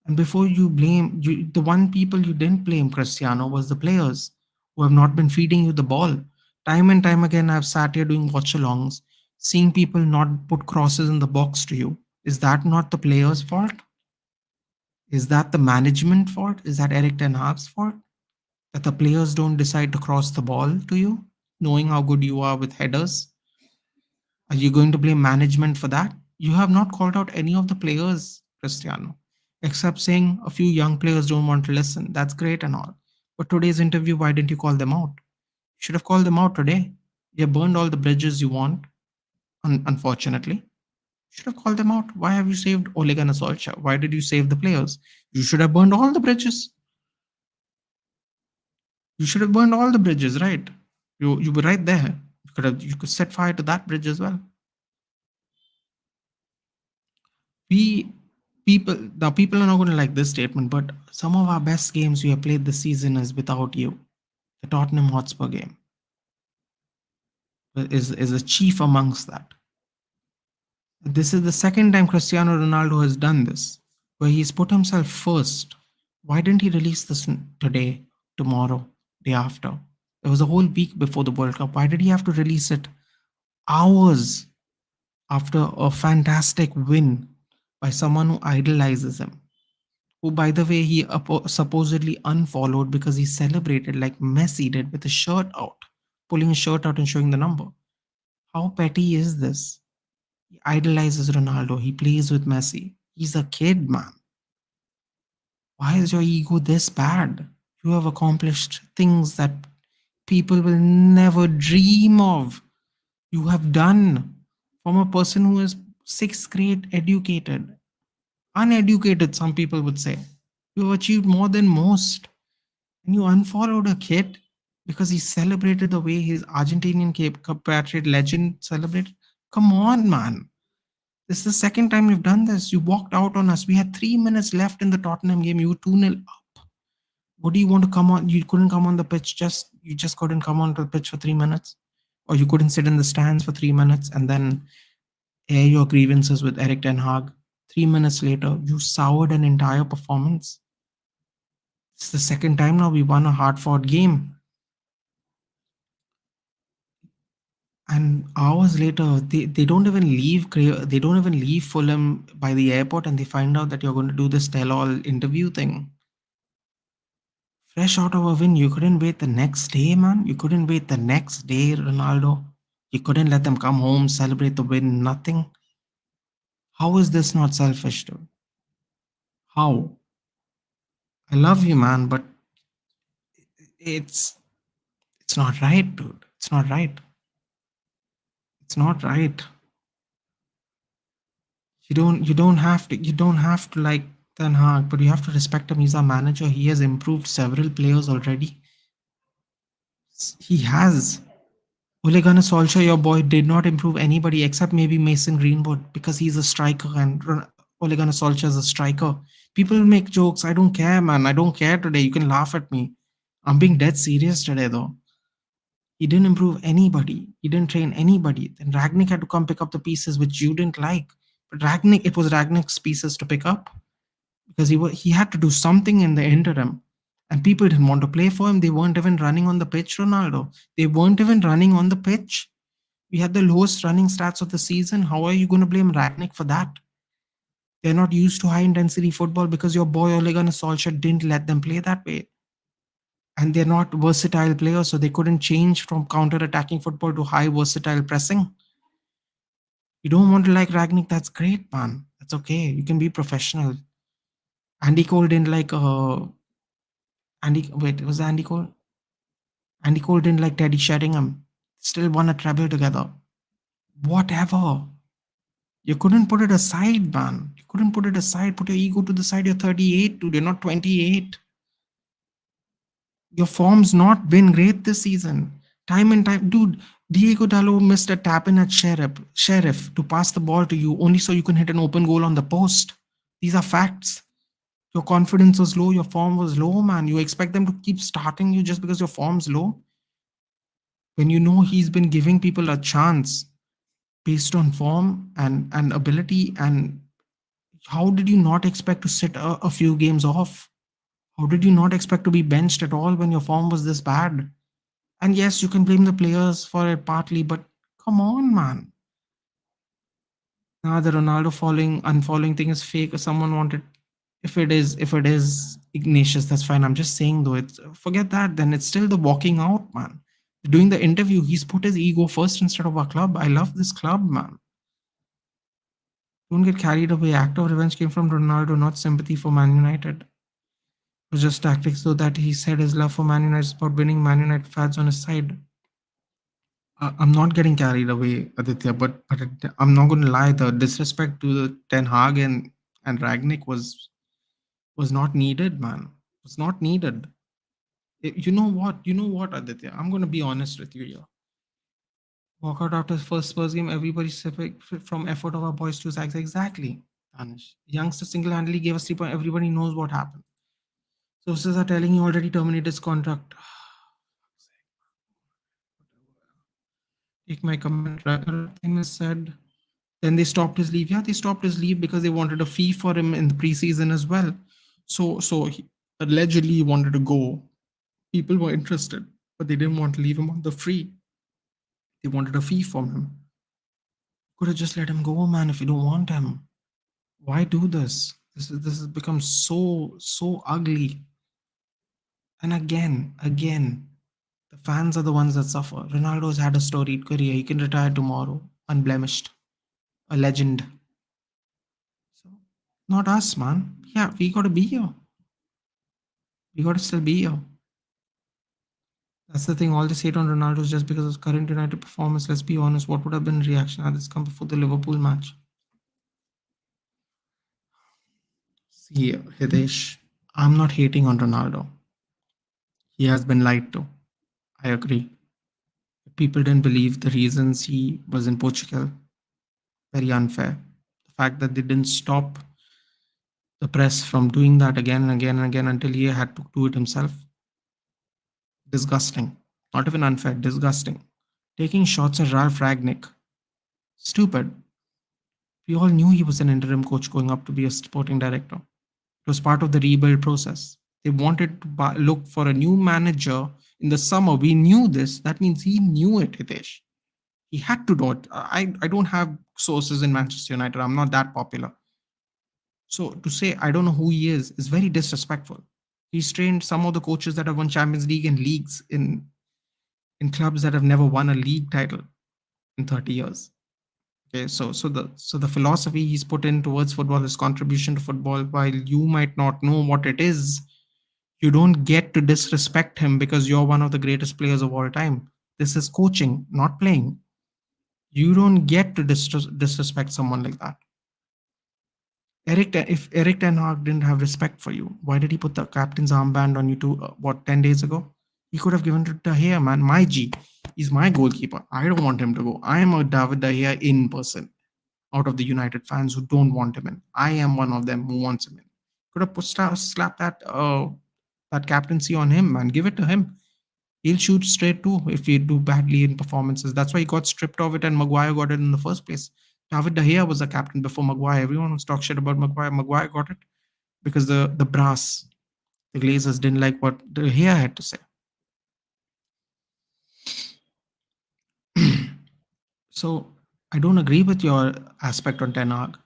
And before you blame, the one people you didn't blame, Cristiano, was the players who have not been feeding you the ball. Time and time again, I've sat here doing watch alongs, seeing people not put crosses in the box to you. Is that not the players' fault? Is that the management fault? Is that Eric Ten Hag's fault? That the players don't decide to cross the ball to you, knowing how good you are with headers? Are you going to blame management for that? You have not called out any of the players, Cristiano, except saying a few young players don't want to listen. That's great and all. But today's interview, why didn't you call them out? You should have called them out today. You have burned all the bridges you want, unfortunately. You should have called them out. Why have you saved Ole Gunnar Solskjaer? Why did you save the players? You should have burned all the bridges. You should have burned all the bridges, right? You were right there. You could set fire to that bridge as well. We people are not going to like this statement, but some of our best games we have played this season is without you. The Tottenham Hotspur game is a chief amongst that. This is the second time Cristiano Ronaldo has done this, where he's put himself first. Why didn't he release this today, tomorrow, day after? There was a whole week before the World Cup. Why did he have to release it hours after a fantastic win by someone who idolizes him? Who, by the way, he supposedly unfollowed because he celebrated like Messi did with his shirt out, pulling his shirt out and showing the number. How petty is this? He idolizes Ronaldo. He plays with Messi. He's a kid, man. Why is your ego this bad? You have accomplished things that people will never dream of. You have done from a person who is sixth grade educated, uneducated, some people would say. You have achieved more than most. And you unfollowed a kid because he celebrated the way his Argentinian compatriot legend celebrated? Come on, man. This is the second time you've done this. You walked out on us. We had 3 minutes left in the Tottenham game. You were 2-0 up. What do you want to come on? You couldn't come on the pitch. You just couldn't come onto the pitch for 3 minutes. Or you couldn't sit in the stands for 3 minutes and then air your grievances with Eric Ten Hag. 3 minutes later, you soured an entire performance. It's the second time now we won a hard-fought game. And hours later, they don't even leave they don't even leave Fulham by the airport, and they find out that you're going to do this tell-all interview thing. Fresh out of a win, you couldn't wait the next day, man. You couldn't wait the next day, Ronaldo. You couldn't let them come home, celebrate the win, nothing. How is this not selfish, dude? How? I love you, man, but it's it's not right, dude. It's not right. It's not right. You don't have to like Ten Hag, but you have to respect him. He's our manager. He has improved several players already. He has. Ole Gunnar Solskjaer, your boy, did not improve anybody except maybe Mason Greenwood because he's a striker and Ole Gunnar Solskjaer is a striker. People make jokes. I don't care, man. I don't care today. You can laugh at me. I'm being dead serious today, though. He didn't improve anybody. He didn't train anybody. Then Ragnick had to come pick up the pieces which you didn't like. But it was Ragnick's pieces to pick up because he had to do something in the interim. And people didn't want to play for him. They weren't even running on the pitch, Ronaldo. They weren't even running on the pitch. We had the lowest running stats of the season. How are you going to blame Ragnick for that? They're not used to high intensity football because your boy Ole Gunnar Solskjaer didn't let them play that way. And they're not versatile players, so they couldn't change from counter-attacking football to high versatile pressing. You don't want to like Ragnick, that's great, man. That's okay. You can be professional. Andy Cole didn't like was it Andy Cole? Andy Cole didn't like Teddy Sheringham. Still won a treble together. Whatever. You couldn't put it aside, man. You couldn't put it aside. Put your ego to the side. You're 38, dude. You're not 28. Your form's not been great this season. Time and time, dude. Diego Dallo missed a tap in at Sheriff to pass the ball to you only so you can hit an open goal on the post. These are facts. Your confidence was low. Your form was low, man. You expect them to keep starting you just because your form's low? When you know he's been giving people a chance based on form and ability, and how did you not expect to sit a few games off? How did you not expect to be benched at all when your form was this bad? And yes, you can blame the players for it partly, but come on, man. Now the Ronaldo falling unfollowing thing is fake or someone wanted. If it is Ignatius, that's fine. I'm just saying though, it's forget that, then it's still the walking out, man. Doing the interview, he's put his ego first instead of our club. I love this club, man. Don't get carried away. Act of revenge came from Ronaldo, not sympathy for Man United. It was just tactics, so that he said his love for Man United is about winning Man United fans on his side. I'm not getting carried away, Aditya, but I'm not going to lie. The disrespect to the Ten Hag and Ragnick was not needed, man. Was not needed. You know what? You know what, Aditya? I'm going to be honest with you here. Walkout after his first Spurs game, everybody sipping from effort of our boys to Zags. Exactly, Danish. Youngster single-handedly gave us 3 points. Everybody knows what happened. Sources are telling you already terminated his contract. Take my comment. Thing is said. Then they stopped his leave. Yeah, they stopped his leave because they wanted a fee for him in the preseason as well. So he, allegedly he wanted to go. People were interested, but they didn't want to leave him on the free. They wanted a fee from him. Could have just let him go, man. If you don't want him, why do this? This has become so ugly. And again, the fans are the ones that suffer. Ronaldo's had a storied career. He can retire tomorrow, unblemished, a legend. So, not us, man. Yeah, we gotta be here. We gotta still be here. That's the thing. All this hate on Ronaldo is just because of his current United performance. Let's be honest. What would have been reaction had this come before the Liverpool match? See, Hidesh, I'm not hating on Ronaldo. He has been lied to. I agree. People didn't believe the reasons he was in Portugal. Very unfair. The fact that they didn't stop the press from doing that again and again and again until he had to do it himself. Disgusting. Not even unfair, disgusting. Taking shots at Ralph Ragnick. Stupid. We all knew he was an interim coach going up to be a sporting director. It was part of the rebuild process. They wanted to look for a new manager in the summer. We knew this. That means he knew it, Hitesh. He had to do it. I don't have sources in Manchester United. I'm not that popular. So to say I don't know who he is very disrespectful. He's trained some of the coaches that have won Champions League and leagues in clubs that have never won a league title in 30 years. Okay, so the philosophy he's put in towards football, his contribution to football, while you might not know what it is, you don't get to disrespect him because you're one of the greatest players of all time. This is coaching, not playing. You don't get to disrespect someone like that. If Eric Ten Hag didn't have respect for you, why did he put the captain's armband on you 10 days ago? He could have given it to De Gea, man. My G. He's my goalkeeper. I don't want him to go. I am a David De Gea in person out of the United fans who don't want him in. I am one of them who wants him in. Could have slap that captaincy on him, man. Give it to him. He'll shoot straight too if you do badly in performances. That's why he got stripped of it and Maguire got it in the first place. David De Gea was the captain before Maguire. Everyone was talking shit about Maguire. Maguire got it because the brass, the Glazers didn't like what De Gea had to say. So I don't agree with your aspect on Ten Hag.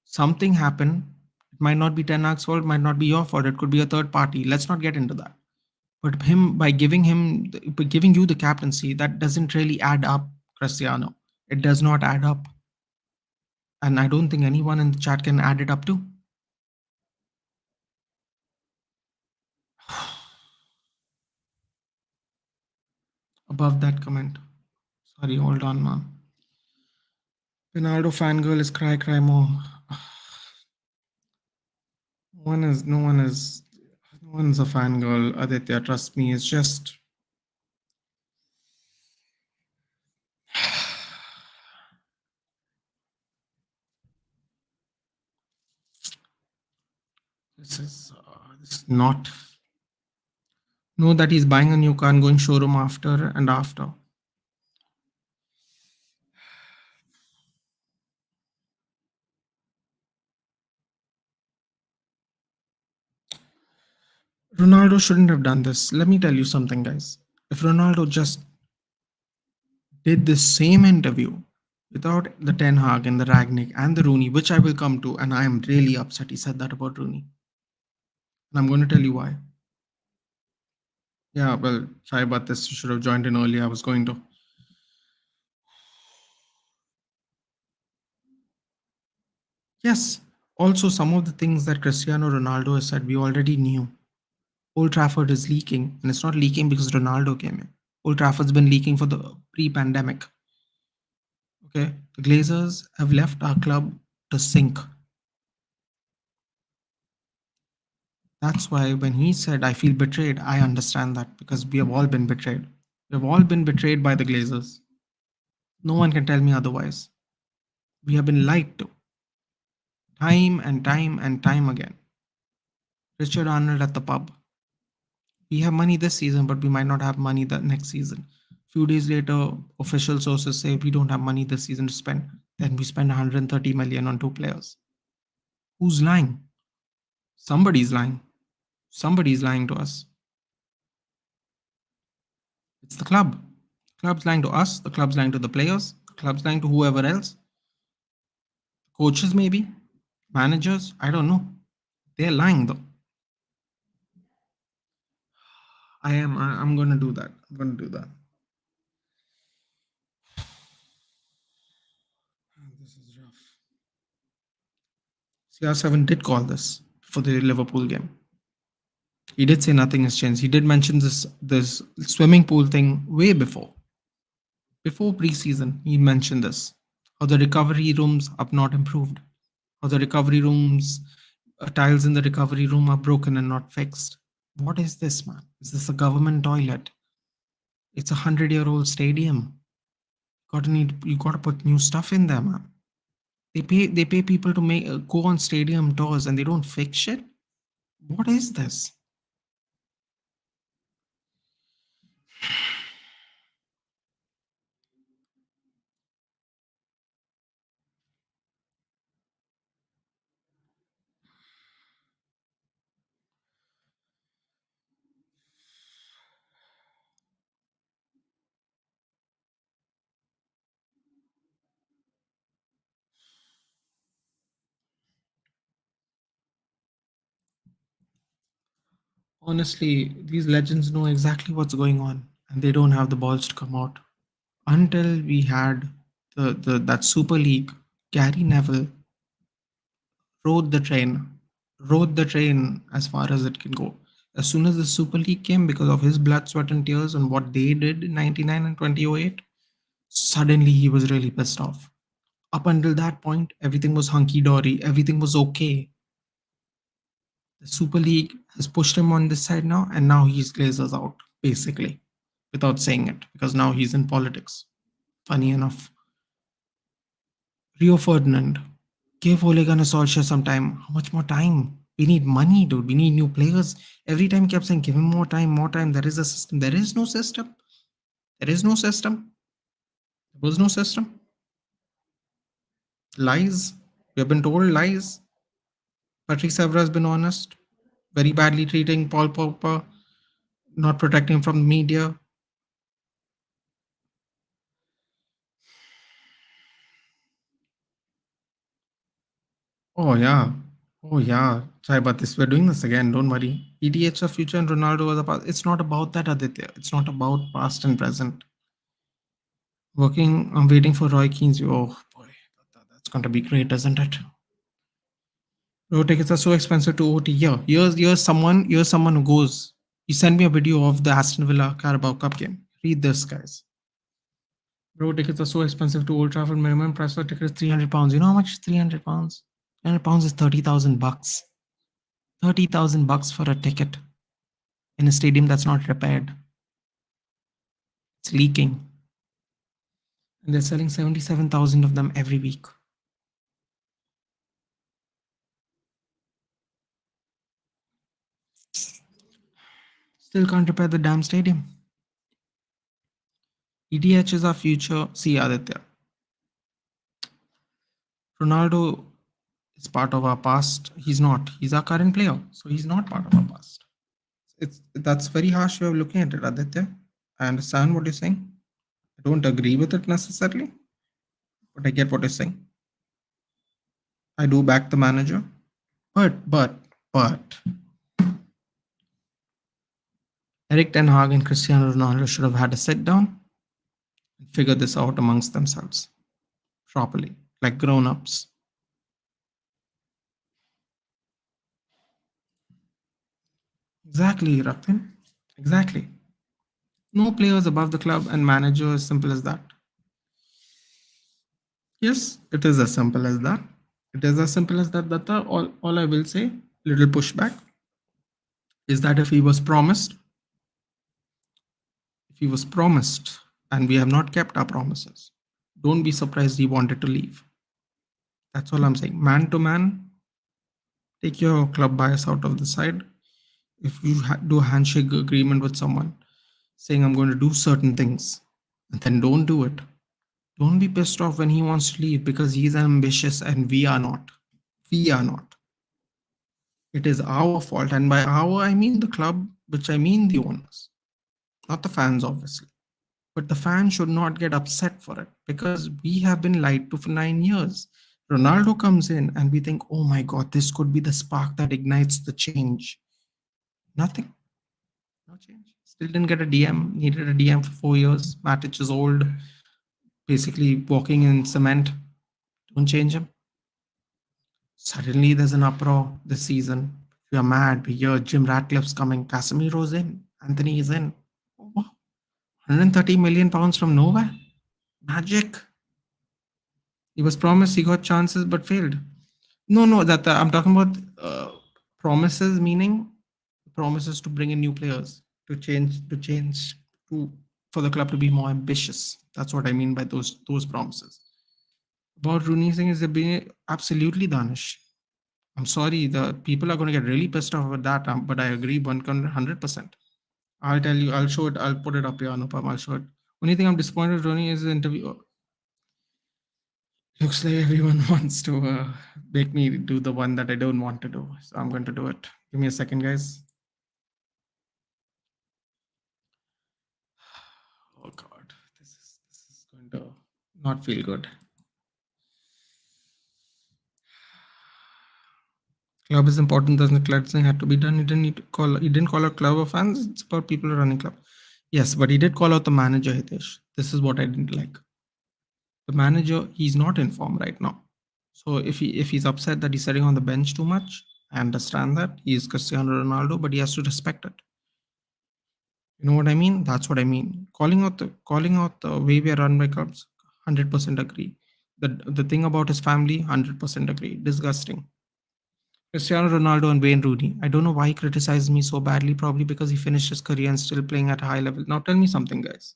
Something happened. It might not be Ten Hag's fault. It might not be your fault. It could be a third party. Let's not get into that. But by giving you the captaincy, that doesn't really add up, Cristiano. It does not add up. And I don't think anyone in the chat can add it up too. Above that comment. Sorry, hold on, man. Ronaldo fangirl is cry cry more. No one is a fangirl, Aditya. Trust me. It's just this is not. Know that he's buying a new car and going showroom after and after. Ronaldo shouldn't have done this. Let me tell you something, guys. If Ronaldo just did the same interview without the Ten Hag and the Ragnick and the Rooney, which I will come to, and I am really upset he said that about Rooney. And I'm going to tell you why. Yeah, well, sorry about this. You should have joined in early. I was going to. Yes. Also, some of the things that Cristiano Ronaldo has said, we already knew. Old Trafford is leaking, and it's not leaking because Ronaldo came in. Old Trafford's been leaking for the pre-pandemic. Okay, the Glazers have left our club to sink. That's why when he said, I feel betrayed, I understand that because we have all been betrayed. We have all been betrayed by the Glazers. No one can tell me otherwise. We have been lied to time and time and time again. Richard Arnold at the pub. We have money this season, but we might not have money the next season. Few days later, official sources say we don't have money this season to spend. Then we spend 130 million on two players. Who's lying? Somebody's lying. Somebody's lying to us. It's the club. The club's lying to us. The club's lying to the players. The club's lying to whoever else. Coaches, maybe. Managers. I don't know. They're lying though. I'm going to do that. I'm going to do that. This is rough. CR7 did call this for the Liverpool game. He did say nothing has changed. He did mention this swimming pool thing way before. Before preseason, he mentioned this. How the recovery rooms have not improved. How the recovery rooms, tiles in the recovery room are broken and not fixed. What is this, man? Is this a government toilet? It's a 100-year-old stadium. You gotta put new stuff in there, man. They pay people to make go on stadium tours and they don't fix shit. What is this? Honestly, these legends know exactly what's going on, and they don't have the balls to come out. Until we had the that Super League, Gary Neville rode the train, rode the train as far as it can go. As soon as the Super League came, because of his blood, sweat, and tears and what they did in '99 and 2008, suddenly he was really pissed off. Up until that point, everything was hunky dory, everything was okay. The Super League has pushed him on this side now, and now he's Glazers out, basically, without saying it, because now he's in politics. Funny enough. Rio Ferdinand, give Ole Gunnar Solskjaer some time. How much more time? We need money, dude. We need new players. Every time he kept saying, give him more time, more time. There is a system. There is no system. There is no system. There was no system. Lies. We have been told lies. Patrick Evra has been honest. Very badly treating Paul Pogba, not protecting him from the media. Oh yeah. Oh yeah. Sorry about this. We're doing this again. Don't worry. ETH of future and Ronaldo was the past. It's not about that, Aditya. It's not about past and present. I'm waiting for Roy Keane's. Oh boy, that's going to be great, isn't it? Road tickets are so expensive to OT. Yeah, here's someone who goes. He sent me a video of the Aston Villa Carabao Cup game. Read this, guys. Bro, tickets are so expensive to Old Trafford. Minimum price for ticket is £300. You know how much £300? £300 is 30,000 bucks. 30,000 bucks for a ticket in a stadium that's not repaired. It's leaking. And they're selling 77,000 of them every week. Still can't repair the damn stadium. ETH is our future. See, Aditya. Ronaldo is part of our past. He's not. He's our current player. So he's not part of our past. That's very harsh way of looking at it, Aditya. I understand what you're saying. I don't agree with it necessarily, but I get what you're saying. I do back the manager. But Eric Ten Hag and Cristiano Ronaldo should have had a sit down and figure this out amongst themselves properly, like grown-ups. Exactly, Ratin. Exactly. No players above the club and manager, as simple as that. Yes, it is as simple as that. It is as simple as that, Datta. All I will say, little pushback, is that if he was promised, and we have not kept our promises, don't be surprised he wanted to leave. That's all I'm saying. Man to man, take your club bias out of the side. If you do a handshake agreement with someone saying, I'm going to do certain things, and then don't do it, don't be pissed off when he wants to leave because he's ambitious and we are not. We are not. It is our fault. And by our, I mean the club, which I mean the owners, not the fans, obviously. But the fans should not get upset for it because we have been lied to for 9 years. Ronaldo comes in and we think, oh my God, this could be the spark that ignites the change. Nothing. No change. Still didn't get a DM. Needed a DM for 4 years. Matic is old. Basically walking in cement. Don't change him. Suddenly there's an uproar this season. We are mad. We hear Jim Ratcliffe's coming. Casemiro's in. Anthony is in. Oh, wow. £130 million from nowhere. Magic. He was promised, he got chances but failed. No, that I'm talking about promises, meaning promises to bring in new players, to for the club to be more ambitious. That's what I mean by those promises. About Rooney Singh is being absolutely Danish. I'm sorry, the people are going to get really pissed off about that, but I agree 100%. I'll tell you, I'll show it, I'll put it up here, Anupam, I'll show it. Only thing I'm disappointed with Rooney is the interview. Looks like everyone wants to make me do the one that I don't want to do. So I'm going to do it. Give me a second, guys. Oh God, this is going to not feel good. Club is important. Doesn't cleansing had to be done? He didn't need to call. He didn't call out club of fans. It's about people running club. Yes, but he did call out the manager, Hitesh. This is what I didn't like. The manager, he's not in form right now. So if he's upset that he's sitting on the bench too much, I understand that. He is Cristiano Ronaldo, but he has to respect it. You know what I mean? That's what I mean. Calling out the way we are run by clubs, 100% agree. The thing about his family, 100% agree. Disgusting. Cristiano Ronaldo and Wayne Rooney. I don't know why he criticized me so badly. Probably because he finished his career and still playing at a high level. Now tell me something, guys.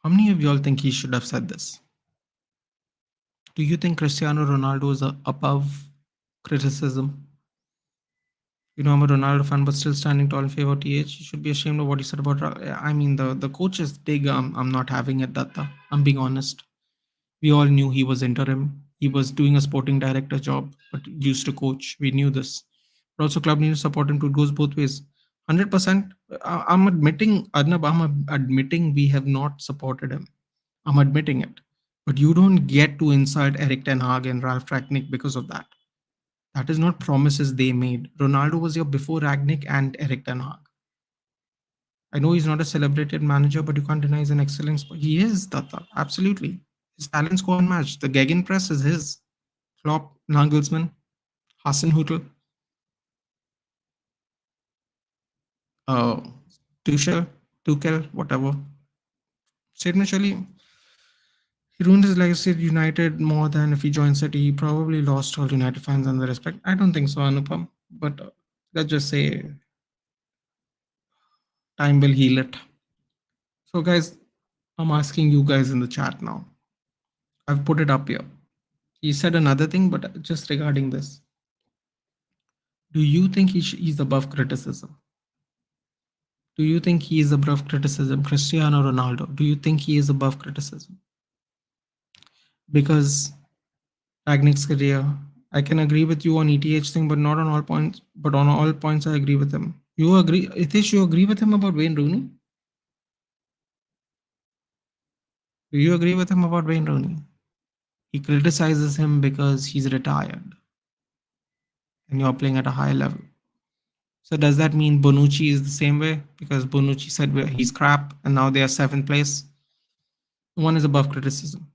How many of y'all think he should have said this? Do you think Cristiano Ronaldo is above criticism? You know, I'm a Ronaldo fan, but still standing tall in favor of TH. You should be ashamed of what he said about. I mean, the coach is big. I'm not having it, Datta. I'm being honest. We all knew he was interim. He was doing a sporting director job, but used to coach. We knew this. But also, club needs to support him too. It goes both ways. 100%. I'm admitting, Arnab, admitting we have not supported him. I'm admitting it. But you don't get to insult Eric Ten Hag and Ralph Rangnick because of that. That is not promises they made. Ronaldo was here before Ragnick and Eric Ten Hag. I know he's not a celebrated manager, but you can't deny he's an excellent. He is, Tata. Absolutely. His talents go unmatched. The Gegenpress is his. Klopp, Nagelsmann, Hasenhüttl, uh, Tuchel, whatever. Statement surely he ruined his legacy at United more than if he joined City. He probably lost all United fans and the respect. I don't think so, Anupam. But let's just say time will heal it. So, guys, I'm asking you guys in the chat now. I've put it up here. He said another thing, but just regarding this. Do you think he's above criticism? Do you think he is above criticism? Cristiano Ronaldo, do you think he is above criticism? Because Ragnick's career, I can agree with you on ETH thing, but not on all points. But on all points, I agree with him. You agree, Itish, you agree with him about Wayne Rooney? Do you agree with him about Wayne Rooney? He criticizes him because he's retired and you're playing at a high level. So does that mean Bonucci is the same way? Because Bonucci said he's crap and now they are seventh place. One is above criticism.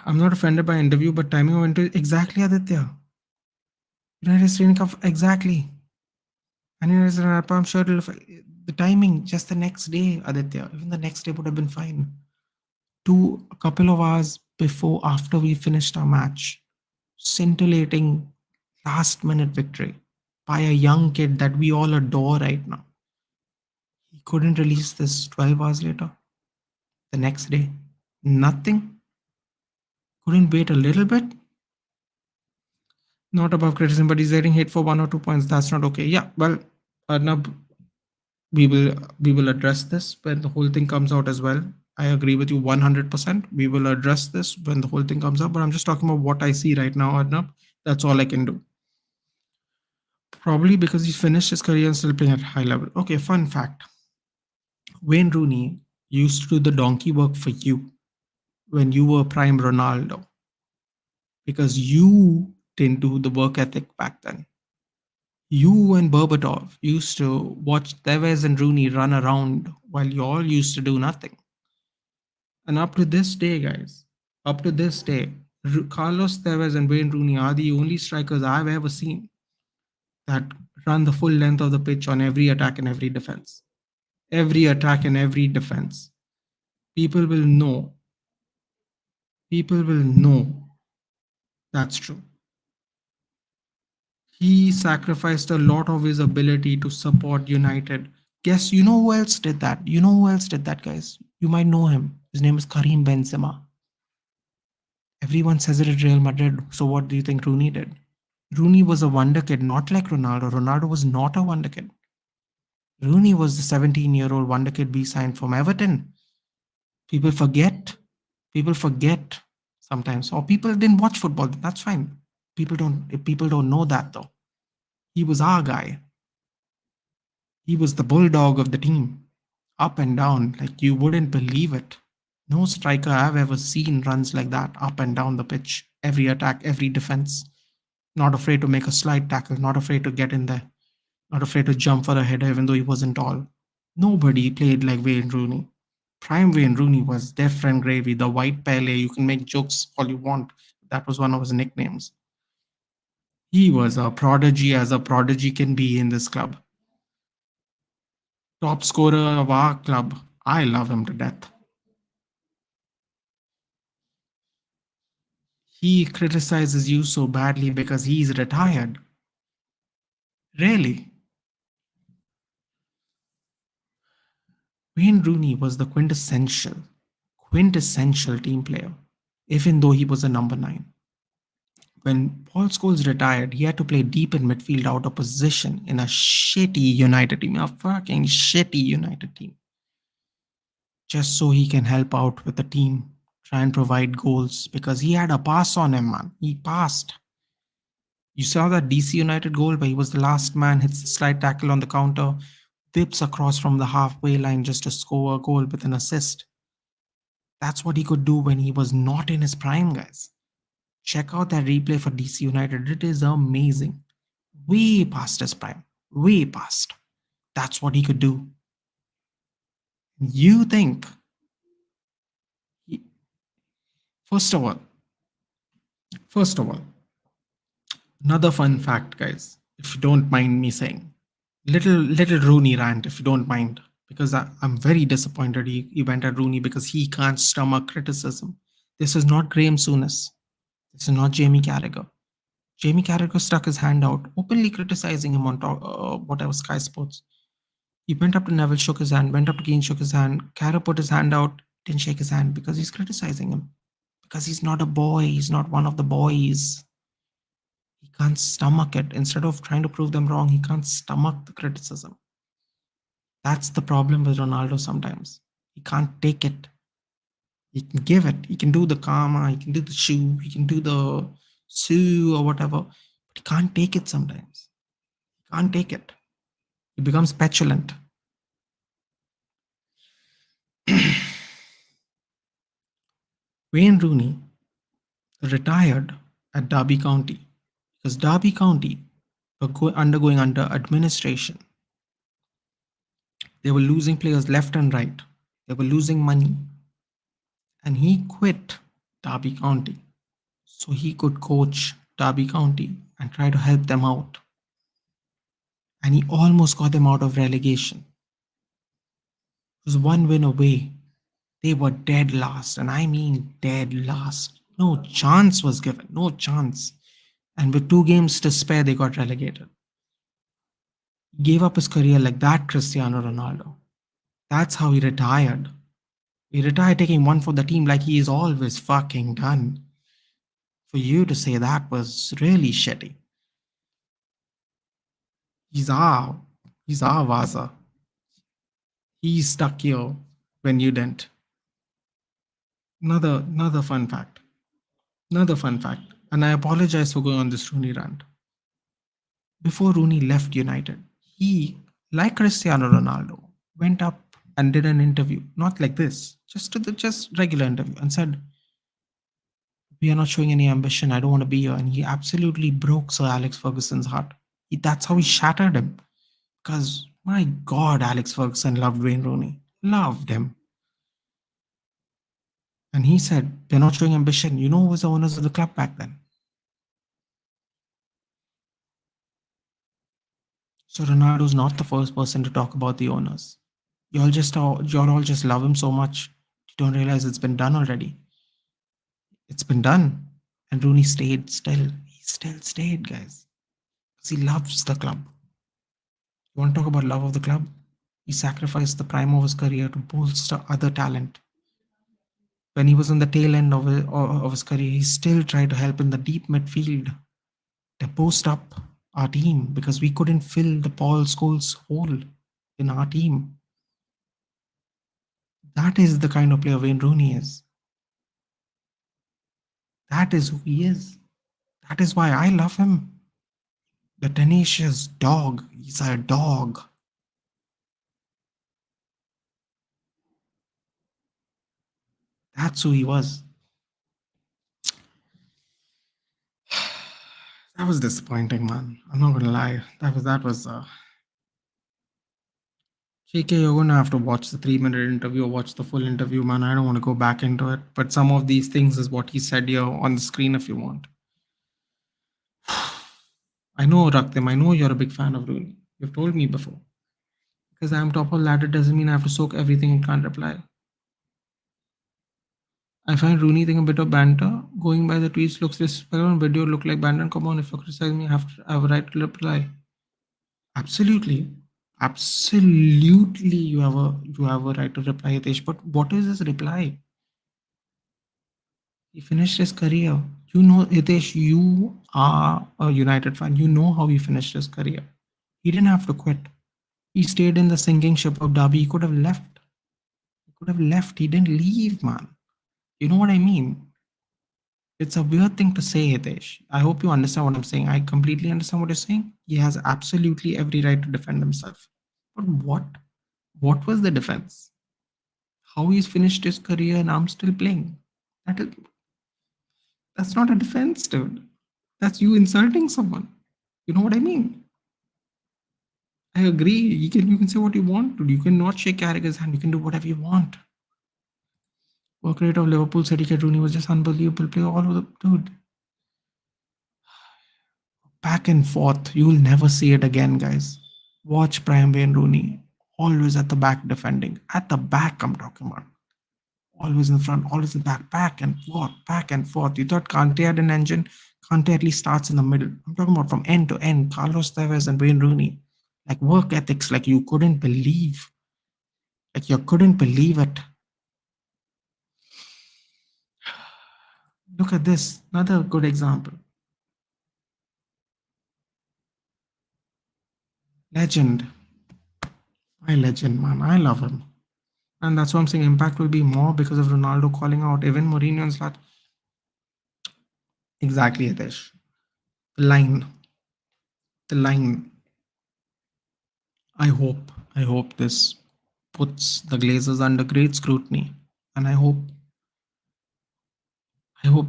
I'm not offended by interview, but timing of interview exactly, Aditya. United Training Cup exactly. And I'm sure the timing just the next day, Aditya. Even the next day would have been fine. A couple of hours before, after we finished our match, scintillating last minute victory by a young kid that we all adore right now. He couldn't release this 12 hours later. The next day, nothing. Couldn't wait a little bit. Not above criticism, but he's getting hit for 1 or 2 points. That's not okay. Yeah, well, Arnab, we will address this when the whole thing comes out as well. I agree with you 100%. We will address this when the whole thing comes up, but I'm just talking about what I see right now, Arnab. That's all I can do. Probably because he finished his career and still playing at high level. Okay, fun fact. Wayne Rooney used to do the donkey work for you when you were prime Ronaldo because you didn't do the work ethic back then. You and Berbatov used to watch Tevez and Rooney run around while you all used to do nothing. And up to this day, guys, up to this day, Carlos Tevez and Wayne Rooney are the only strikers I've ever seen that run the full length of the pitch on every attack and every defense. Every attack and every defense. People will know. People will know that's true. He sacrificed a lot of his ability to support United. Guess you know who else did that? You know who else did that, guys? You might know him. His name is Karim Benzema. Everyone says it at Real Madrid. So what do you think Rooney did? Rooney was a wonder kid, not like Ronaldo. Ronaldo was not a wonder kid. Rooney was the 17-year-old wonder kid we signed from Everton. People forget. People forget sometimes. Or people didn't watch football. That's fine. People don't know that though. He was our guy. He was the bulldog of the team. Up and down, like you wouldn't believe it. No striker I've ever seen runs like that, up and down the pitch. Every attack, every defense. Not afraid to make a slide tackle, not afraid to get in there, not afraid to jump for a header even though he wasn't tall. Nobody played like Wayne Rooney. Prime Wayne Rooney was their friend Gravy, the white Pele. You can make jokes all you want. That was one of his nicknames. He was a prodigy as a prodigy can be in this club. Top scorer of our club. I love him to death. He criticizes you so badly because he's retired. Really? Wayne Rooney was the quintessential team player, even though he was a number 9. When Paul Scholes retired, he had to play deep in midfield out of position in a shitty United team, a fucking shitty United team, just so he can help out with the team, try and provide goals because he had a pass on him, man. He passed. You saw that DC United goal where he was the last man, hits the slide tackle on the counter, whips across from the halfway line just to score a goal with an assist. That's what he could do when he was not in his prime, guys. Check out that replay for DC United. It is amazing. Way past his prime. Way past. That's what he could do. You think, first of all, first of all, another fun fact, guys, if you don't mind me saying, little Rooney rant, if you don't mind, because I'm very disappointed he went at Rooney because he can't stomach criticism. This is not Graham Souness. This is not Jamie Carragher. Jamie Carragher stuck his hand out, openly criticizing him on whatever Sky Sports. He went up to Neville, shook his hand, went up to Keane, shook his hand. Carragher put his hand out, didn't shake his hand because he's criticizing him. Because he's not a boy, he's not one of the boys. He can't stomach it. Instead of trying to prove them wrong, he can't stomach the criticism. That's the problem with Ronaldo sometimes. He can't take it. He can give it. He can do the karma, he can do the shoe, he can do the sue or whatever. But he can't take it sometimes. He can't take it. He becomes petulant. Wayne Rooney retired at Derby County because Derby County were undergoing under administration. They were losing players left and right. They were losing money. And he quit Derby County so he could coach Derby County and try to help them out. And he almost got them out of relegation. It was one win away. They were dead last, and I mean dead last. No chance was given, no chance. And with 2 games to spare, they got relegated. He gave up his career like that, Cristiano Ronaldo. That's how he retired. He retired taking one for the team like he is always fucking done. For you to say that was really shitty. He's our, he's our Vaza. He stuck here when you didn't. Another fun fact. Another fun fact. And I apologize for going on this Rooney rant. Before Rooney left United, he, like Cristiano Ronaldo, went up and did an interview, not like this, just regular interview, and said, "We are not showing any ambition. I don't want to be here." And he absolutely broke Sir Alex Ferguson's heart. That's how he shattered him. Because my God, Alex Ferguson loved Wayne Rooney, loved him. And he said, "They're not showing ambition." You know who was the owners of the club back then? So Ronaldo's not the first person to talk about the owners. Y'all all just love him so much. You don't realize it's been done already. It's been done. And Rooney stayed still. He still stayed, guys. Because he loves the club. You want to talk about love of the club? He sacrificed the prime of his career to bolster other talent. When he was on the tail end of his career, he still tried to help in the deep midfield to post up our team because we couldn't fill the Paul Scholes hole in our team. That is the kind of player Wayne Rooney is. That is who he is. That is why I love him. The tenacious dog. He's a dog. That's who he was. That was disappointing, man. I'm not gonna lie. That was JK, you're gonna have to watch the 3 minute interview or watch the full interview, man. I don't want to go back into it. But some of these things is what he said here on the screen if you want. I know, Raktim, I know you're a big fan of Rooney. You've told me before. Because I'm top of the ladder doesn't mean I have to soak everything and can't reply. I find Rooney thing a bit of banter. Going by the tweets looks disrespectful on video look like banter. Come on, if you criticize me, I have a right to reply. Absolutely. Absolutely you have a right to reply, Hitesh. But what is his reply? He finished his career. You know, Hitesh, you are a United fan. You know how he finished his career. He didn't have to quit. He stayed in the sinking ship of Derby. He could have left. He could have left. He didn't leave, man. You know what I mean? It's a weird thing to say, Hitesh. I hope you understand what I'm saying. I completely understand what you're saying. He has absolutely every right to defend himself. But what? What was the defense? How he's finished his career and I'm still playing. That is that's not a defense, dude. That's you insulting someone. You know what I mean? I agree. You can say what you want, dude. You can not shake Carragher's hand. You can do whatever you want. Work rate of Liverpool City Kid Rooney was just unbelievable. Play all over the dude. Back and forth. You will never see it again, guys. Watch Prime Wayne Rooney. always at the back defending. At the back, I'm talking about. Always in front, always in the back, back and forth, back and forth. You thought Kante had an engine? Kante at least starts in the middle. I'm talking about from end to end. Carlos Tevez and Wayne Rooney. Like work ethics, like you couldn't believe. Like you couldn't believe it. Look at this. Another good example. Legend. My legend, man. I love him. And that's why I'm saying impact will be more because of Ronaldo calling out. Even Mourinho and Zlatan. Exactly, Hitesh. The line. The line. I hope this puts the Glazers under great scrutiny. And I hope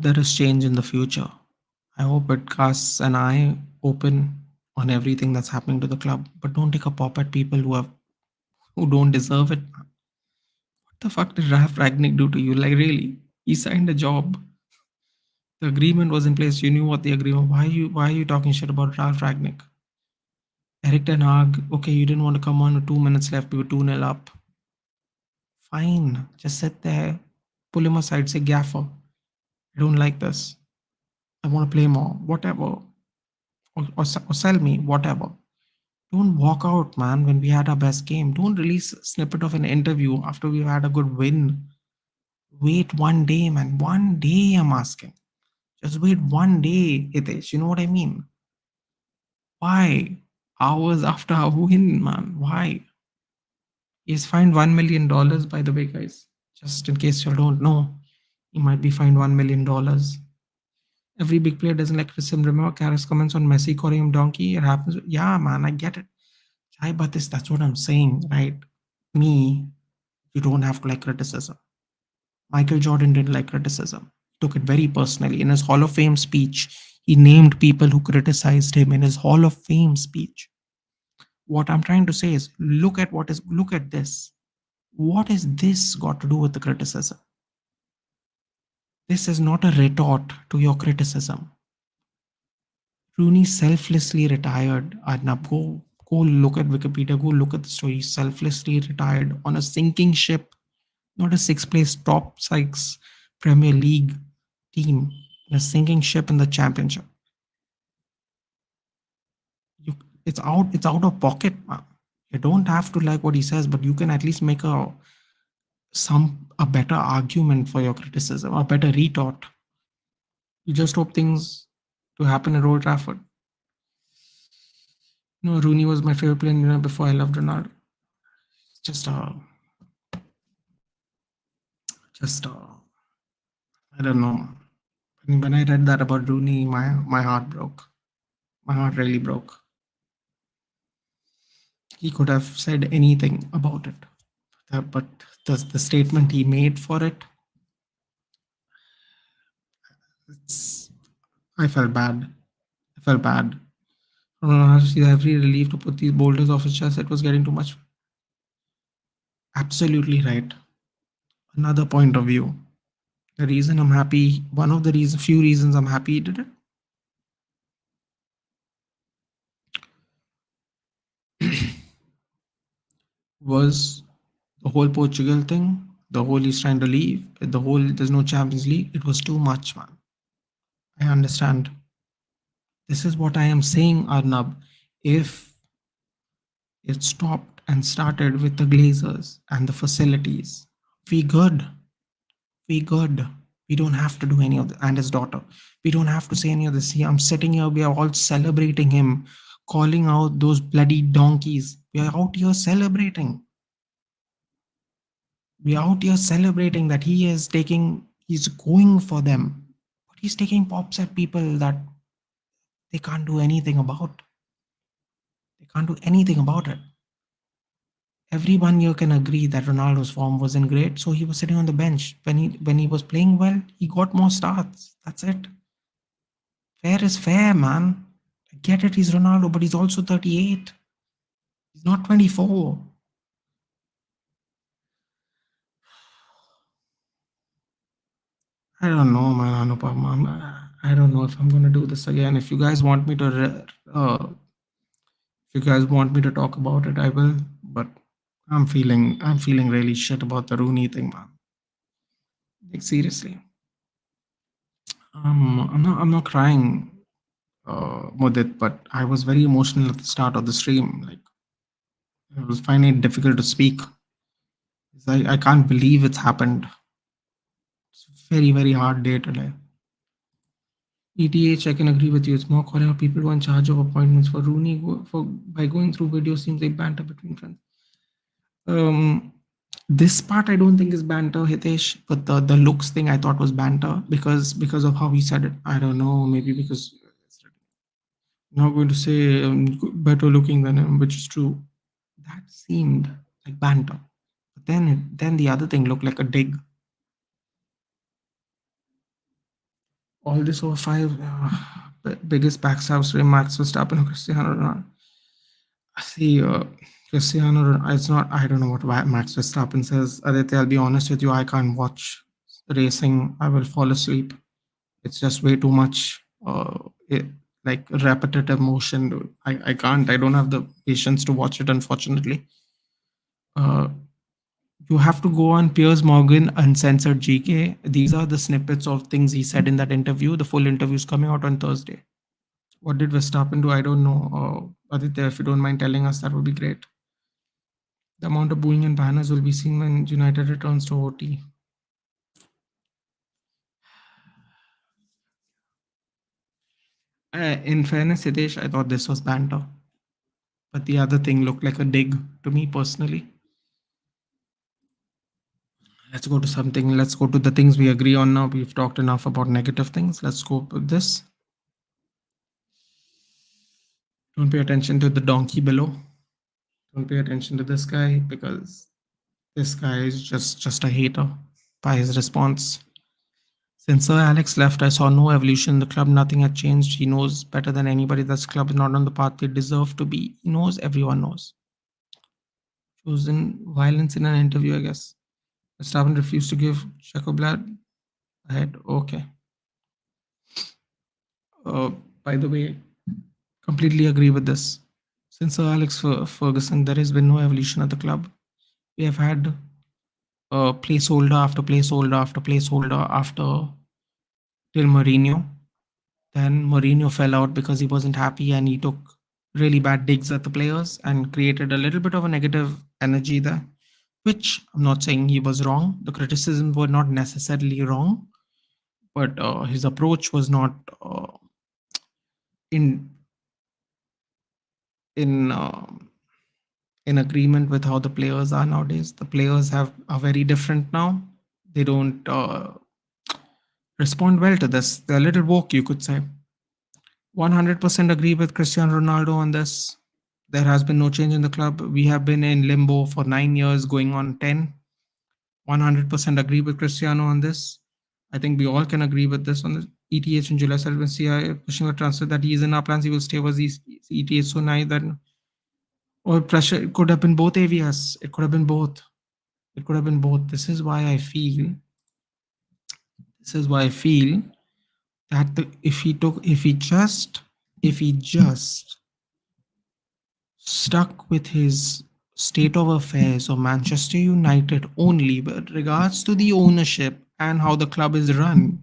there is change in the future. I hope it casts an eye open on everything that's happening to the club. But don't take a pop at people who don't deserve it. What the fuck did Ralph Ragnick do to you? Like really? He signed a job. The agreement was in place. You knew what the agreement. Why are you talking shit about Ralph Ragnick? Eric Ten Hag, okay, you didn't want to come on with 2 minutes left, we were 2-0 up. Fine. Just sit there, pull him aside, say Gaffer. I don't like this. I want to play more. Whatever. Or sell me, whatever. Don't walk out, man, when we had our best game. Don't release a snippet of an interview after we've had a good win. Wait one day, man. One day, I'm asking. Just wait one day, Hitesh. You know what I mean? Why? Hours after a win, man. Why? He's fined $1 million, by the way, guys. Just in case you don't know, he might be fined $1 million. Every big player doesn't like criticism. Remember Karras comments on Messi calling him donkey? It happens. Yeah, man, I get it. Chai Batis, that's what I'm saying, right? Me, you don't have to like criticism. Michael Jordan didn't like criticism. He took it very personally. In his Hall of Fame speech, he named people who criticized him in his Hall of Fame speech. What I'm trying to say is look at this. What is this got to do with the criticism? This is not a retort to your criticism. Rooney selflessly retired. Arnab, go look at Wikipedia, go look at the story. He selflessly retired on a sinking ship, not a sixth place top six Premier League team, in a sinking ship in the championship. You, it's out of pocket, man. You don't have to like what he says, but you can at least make a better argument for your criticism, a better retort. You just hope things to happen at Old Trafford. No, Rooney was my favorite player before I loved Ronaldo. Just just I don't know. When I read that about Rooney, my heart broke. My heart really broke. He could have said anything about it, but the statement he made for it, I felt bad. I felt bad. I don't know how to see every relief to put these boulders off his chest. It was getting too much. Absolutely right. Another point of view. The reason I'm happy, one of the few reasons I'm happy he did it was the whole Portugal thing, the whole he's trying to leave, the whole there's no Champions League. It was too much, man. I understand. This is what I am saying, Arnab. If it stopped and started with the Glazers and the facilities, we good. We good. We don't have to do any of that. And his daughter. We don't have to say any of this. See, I'm sitting here, we are all celebrating him, calling out those bloody donkeys. We are out here celebrating. We are out here celebrating that he's going for them. But he's taking pops at people that they can't do anything about. They can't do anything about it. Everyone here can agree that Ronaldo's form wasn't great, so he was sitting on the bench. When he was playing well, he got more starts. That's it. Fair is fair, man. I get it, he's Ronaldo, but he's also 38. He's not 24. I don't know, man, Anupam. I don't know if I'm gonna do this again. If you guys want me to, if you guys want me to talk about it, I will. But I'm feeling really shit about the Rooney thing, man. Like seriously. I'm not crying, Mudit, but I was very emotional at the start of the stream. Like I was finding it difficult to speak. I can't believe it's happened. It's a very, very hard day today. ETH, I can agree with you. It's more calling out people who are in charge of appointments for Rooney for by going through videos seems like banter between friends. Um, this part I don't think is banter, Hitesh, but the looks thing I thought was banter because of how he said it. I don't know, maybe because I'm not going to say better looking than him, which is true. That seemed like banter, but then the other thing looked like a dig. All this over five biggest backstabs to Max Verstappen and Cristiano Ronaldo. See, Cristiano, it's not. I don't know what Max Verstappen says. Aditya, I'll be honest with you. I can't watch racing. I will fall asleep. It's just way too much. It, like repetitive motion. I can't. I don't have the patience to watch it. Unfortunately, uh, you have to go on Piers Morgan Uncensored GK. These are the snippets of things he said in that interview. The full interview is coming out on Thursday. What did Verstappen do? I don't know. Aditya, if you don't mind telling us, that would be great. The amount of booing and banners will be seen when United returns to OT. In fairness, Hitesh, I thought this was banter, but the other thing looked like a dig to me personally. Let's go to something. Let's go to the things we agree on now. We've talked enough about negative things. Let's go with this. Don't pay attention to the donkey below. Don't pay attention to this guy because this guy is just a hater by his response. Since Sir Alex left, I saw no evolution in the club. Nothing had changed. He knows better than anybody that this club is not on the path they deserve to be. He knows, everyone knows. Chosen violence in an interview, I guess. Verstappen refused to give Checo blood ahead. Okay. Uh, by the way, completely agree with this. Since Sir Alex Ferguson, there has been no evolution at the club. We have had placeholder after placeholder after placeholder after till Mourinho. Then Mourinho fell out because he wasn't happy and he took really bad digs at the players and created a little bit of a negative energy there, which I'm not saying he was wrong. The criticisms were not necessarily wrong, but his approach was not in in in agreement with how the players are nowadays. The players are very different now. They don't respond well to this. They're a little woke, you could say. 100% agree with Cristiano Ronaldo on this. There has been no change in the club. We have been in limbo for 9 years, going on 10. 100% agree with Cristiano on this. I think we all can agree with this on this. ETH in July said when CI pushing a transfer that he is in our plans, he will stay with these ETH so nice that or pressure. It could have been both areas. It could have been both. It could have been both. This is why I feel. This is why I feel that if he just stuck with his state of affairs of Manchester United only with regards to the ownership and how the club is run,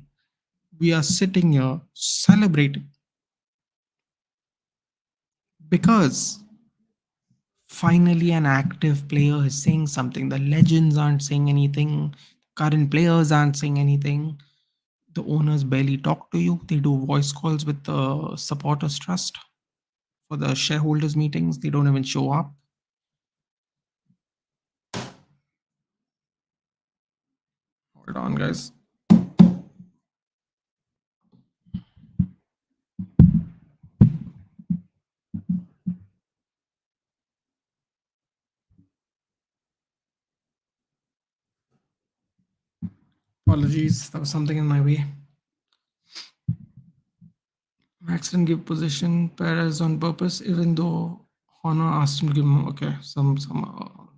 we are sitting here celebrating because finally an active player is saying something. The legends aren't saying anything, current players aren't saying anything. The owners barely talk to you. They do voice calls with the supporters trust for the shareholders meetings. They don't even show up. Hold on, guys. Apologies, there was something in my way. Max didn't give position Perez on purpose, even though Horner asked him to give him some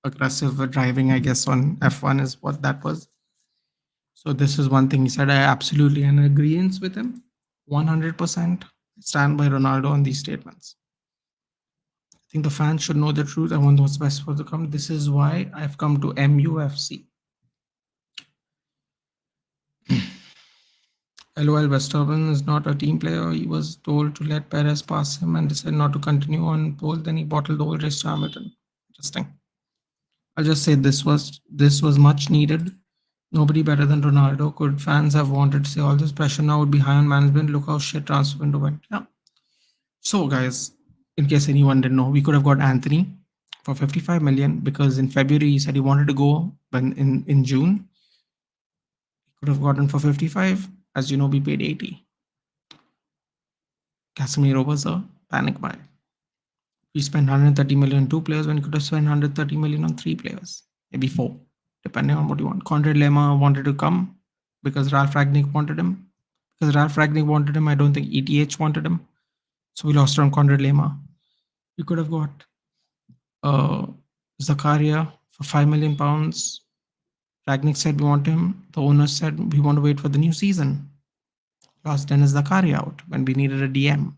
aggressive driving, I guess, on F1 is what that was. So this is one thing he said. I absolutely in agreement with him, 100%. Stand by Ronaldo on these statements. I think the fans should know the truth. I want what's best for the company. This is why I've come to MUFC. LOL, Verstappen is not a team player. He was told to let Perez pass him and decided not to continue on pole. Then he bottled the whole race to Hamilton. Interesting. I'll just say this was much needed. Nobody better than Ronaldo. Could fans have wanted to say all this pressure now would be high on management? Look how shit transfer window went. Yeah. So guys, in case anyone didn't know, we could have got Anthony for 55 million because in February he said he wanted to go, but in June he could have gotten for 55. As you know, we paid 80. Casemiro was a panic buy. We spent 130 million on two players when you could have spent 130 million on three players, maybe four, depending on what you want. Conrad Lema wanted to come because Ralph Ragnick wanted him. Because Ralph Ragnick wanted him, I don't think ETH wanted him. So we lost on Conrad Lema. We could have got uh, Zakaria for £5 million. Ragnick said we want him. The owners said we want to wait for the new season. Lost Dennis Zakaria out when we needed a DM.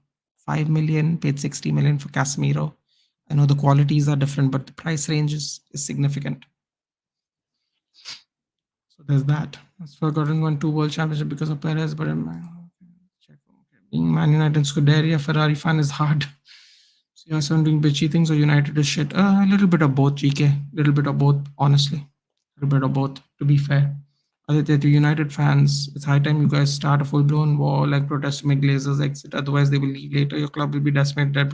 5 million, paid 60 million for Casemiro. I know the qualities are different, but the price range is significant. So there's that. As for Gordon won 2 World Championship because of Perez, but being Man United Scuderia Ferrari fan is hard. So you're also doing bitchy things or United is shit. A little bit of both, GK. A little bit of both, honestly. A little bit of both, to be fair. To United fans, it's high time you guys start a full-blown war, like protest to make Glazers exit. Otherwise, they will leave later. Your club will be decimated. Dead.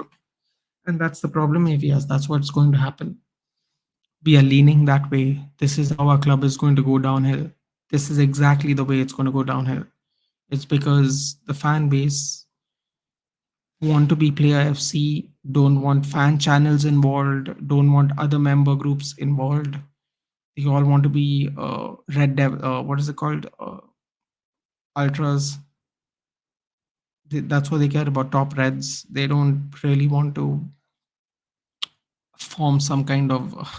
And that's the problem, AVS. That's what's going to happen. We are leaning that way. This is how our club is going to go downhill. This is exactly the way it's going to go downhill. It's because the fan base want to be Player FC, don't want fan channels involved, don't want other member groups involved. They all want to be what is it called? Ultras. That's what they care about, top reds. They don't really want to form some kind of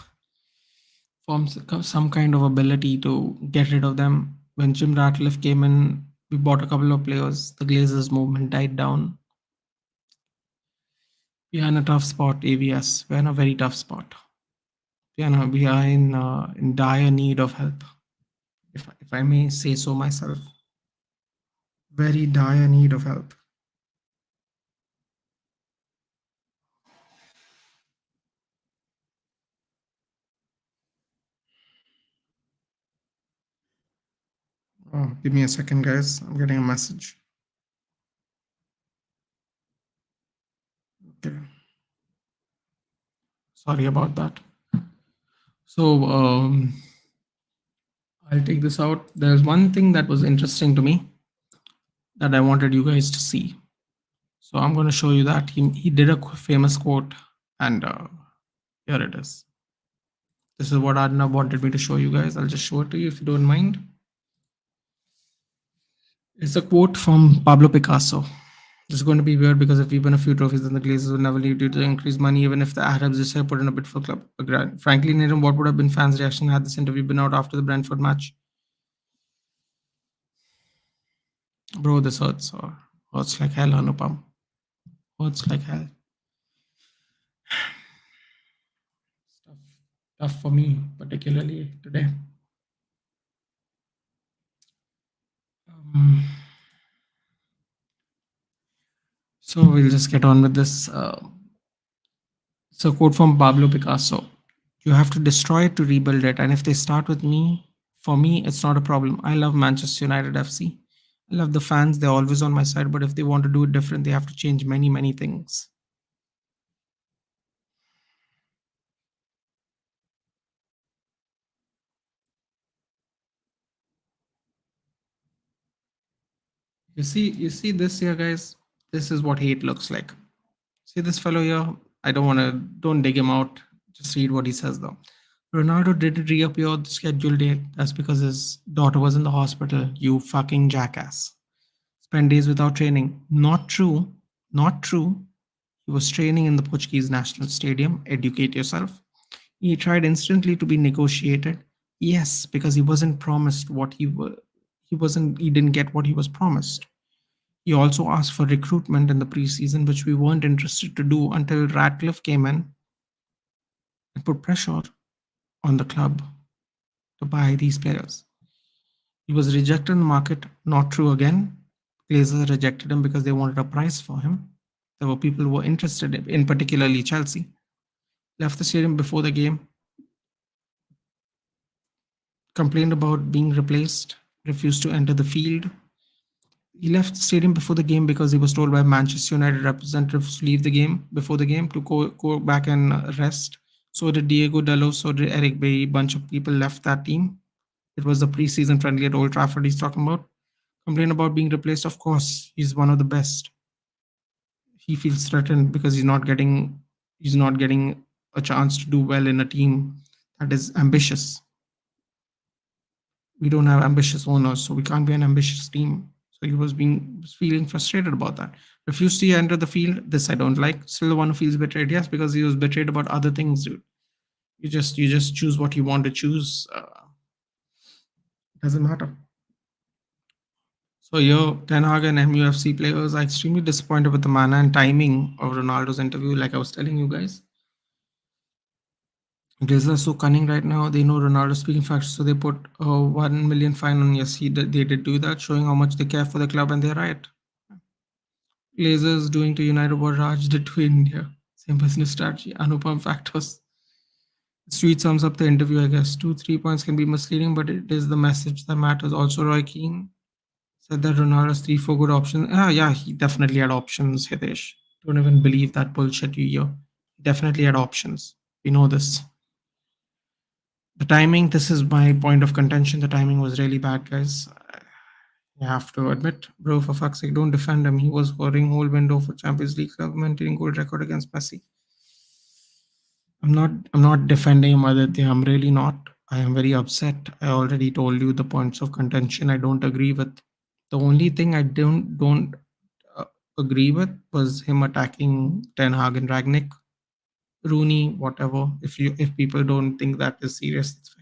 ability to get rid of them. When Jim Ratcliffe came in, we bought a couple of players. The Glazers movement died down. We are in a tough spot, AVS. We're in a very tough spot. We are in dire need of help, if I may say so myself. Very dire need of help. Oh, give me a second, guys. I'm getting a message. Okay. Sorry about that. So I'll take this out. There's one thing that was interesting to me that I wanted you guys to see. So I'm going to show you that. He did a famous quote, and here it is. This is what Adna wanted me to show you guys. I'll just show it to you if you don't mind. It's a quote from Pablo Picasso. This is going to be weird because if we win a few trophies, then the Glazers will never leave due to increased money, even if the Arabs just put in a bid for club. Frankly, Nathan, what would have been fans' reaction had this interview been out after the Brentford match? Bro, this hurts. Or hurts like hell, Anupam. Hurts like hell. Tough for me, particularly today. So we'll just get on with this. It's a quote from Pablo Picasso. You have to destroy it to rebuild it. And if they start with me, for me, it's not a problem. I love Manchester United FC. I love the fans. They're always on my side. But if they want to do it different, they have to change many, many things. You see this here, guys? This is what hate looks like. See this fellow here? Don't dig him out. Just read what he says though. Ronaldo didn't reappear on the scheduled date. That's because his daughter was in the hospital. You fucking jackass. Spent days without training. Not true. Not true. He was training in the Portuguese national stadium. Educate yourself. He tried instantly to be negotiated. Yes, because he wasn't promised what he wasn't. He didn't get what he was promised. He also asked for recruitment in the preseason, which we weren't interested to do until Ratcliffe came in and put pressure on the club to buy these players. He was rejected in the market, not true again. Glazers rejected him because they wanted a price for him. There were people who were interested in particularly Chelsea. Left the stadium before the game, complained about being replaced, refused to enter the field. He left the stadium before the game because he was told by Manchester United representatives to leave the game before the game to go back and rest. So did Diego Dallo, so did Eric Bailly. Bunch of people left that team. It was the preseason friendly at Old Trafford he's talking about. Complain about being replaced. Of course, he's one of the best. He feels threatened because he's not getting a chance to do well in a team that is ambitious. We don't have ambitious owners, so we can't be an ambitious team. So he was feeling frustrated about that. Refused to enter the field. This I don't like. Still the one who feels betrayed. Yes, because he was betrayed about other things, dude. You just choose what you want to choose. It doesn't matter. So here, Ten Hag and MUFC players are extremely disappointed with the manner and timing of Ronaldo's interview. Like I was telling you guys, Glazers are so cunning right now. They know Ronaldo speaking facts, so they put a 1 million fine on. Yes, they did do that, showing how much they care for the club, and they're right. Glazers doing to United what Raj did to India. Same business strategy. Anupam factors. Sweet sums up the interview, I guess. 2, 3 points can be misleading, but it is the message that matters. Also, Roy Keane said that Ronaldo has 3, 4 good options. Yeah, he definitely had options, Hitesh. Don't even believe that bullshit you hear. He definitely had options. We know this. The timing, this is my point of contention. The timing was really bad, guys. You have to admit, bro, for fuck's sake, don't defend him. He was scoring whole window for Champions League club, maintaining goal record against Messi. I'm not defending him, Aditya. I'm really not. I am very upset. I already told you the points of contention I don't agree with. The only thing I don't uh, agree with was him attacking Ten Hag and Ragnick, Rooney, whatever. If people don't think that is serious, it's fine.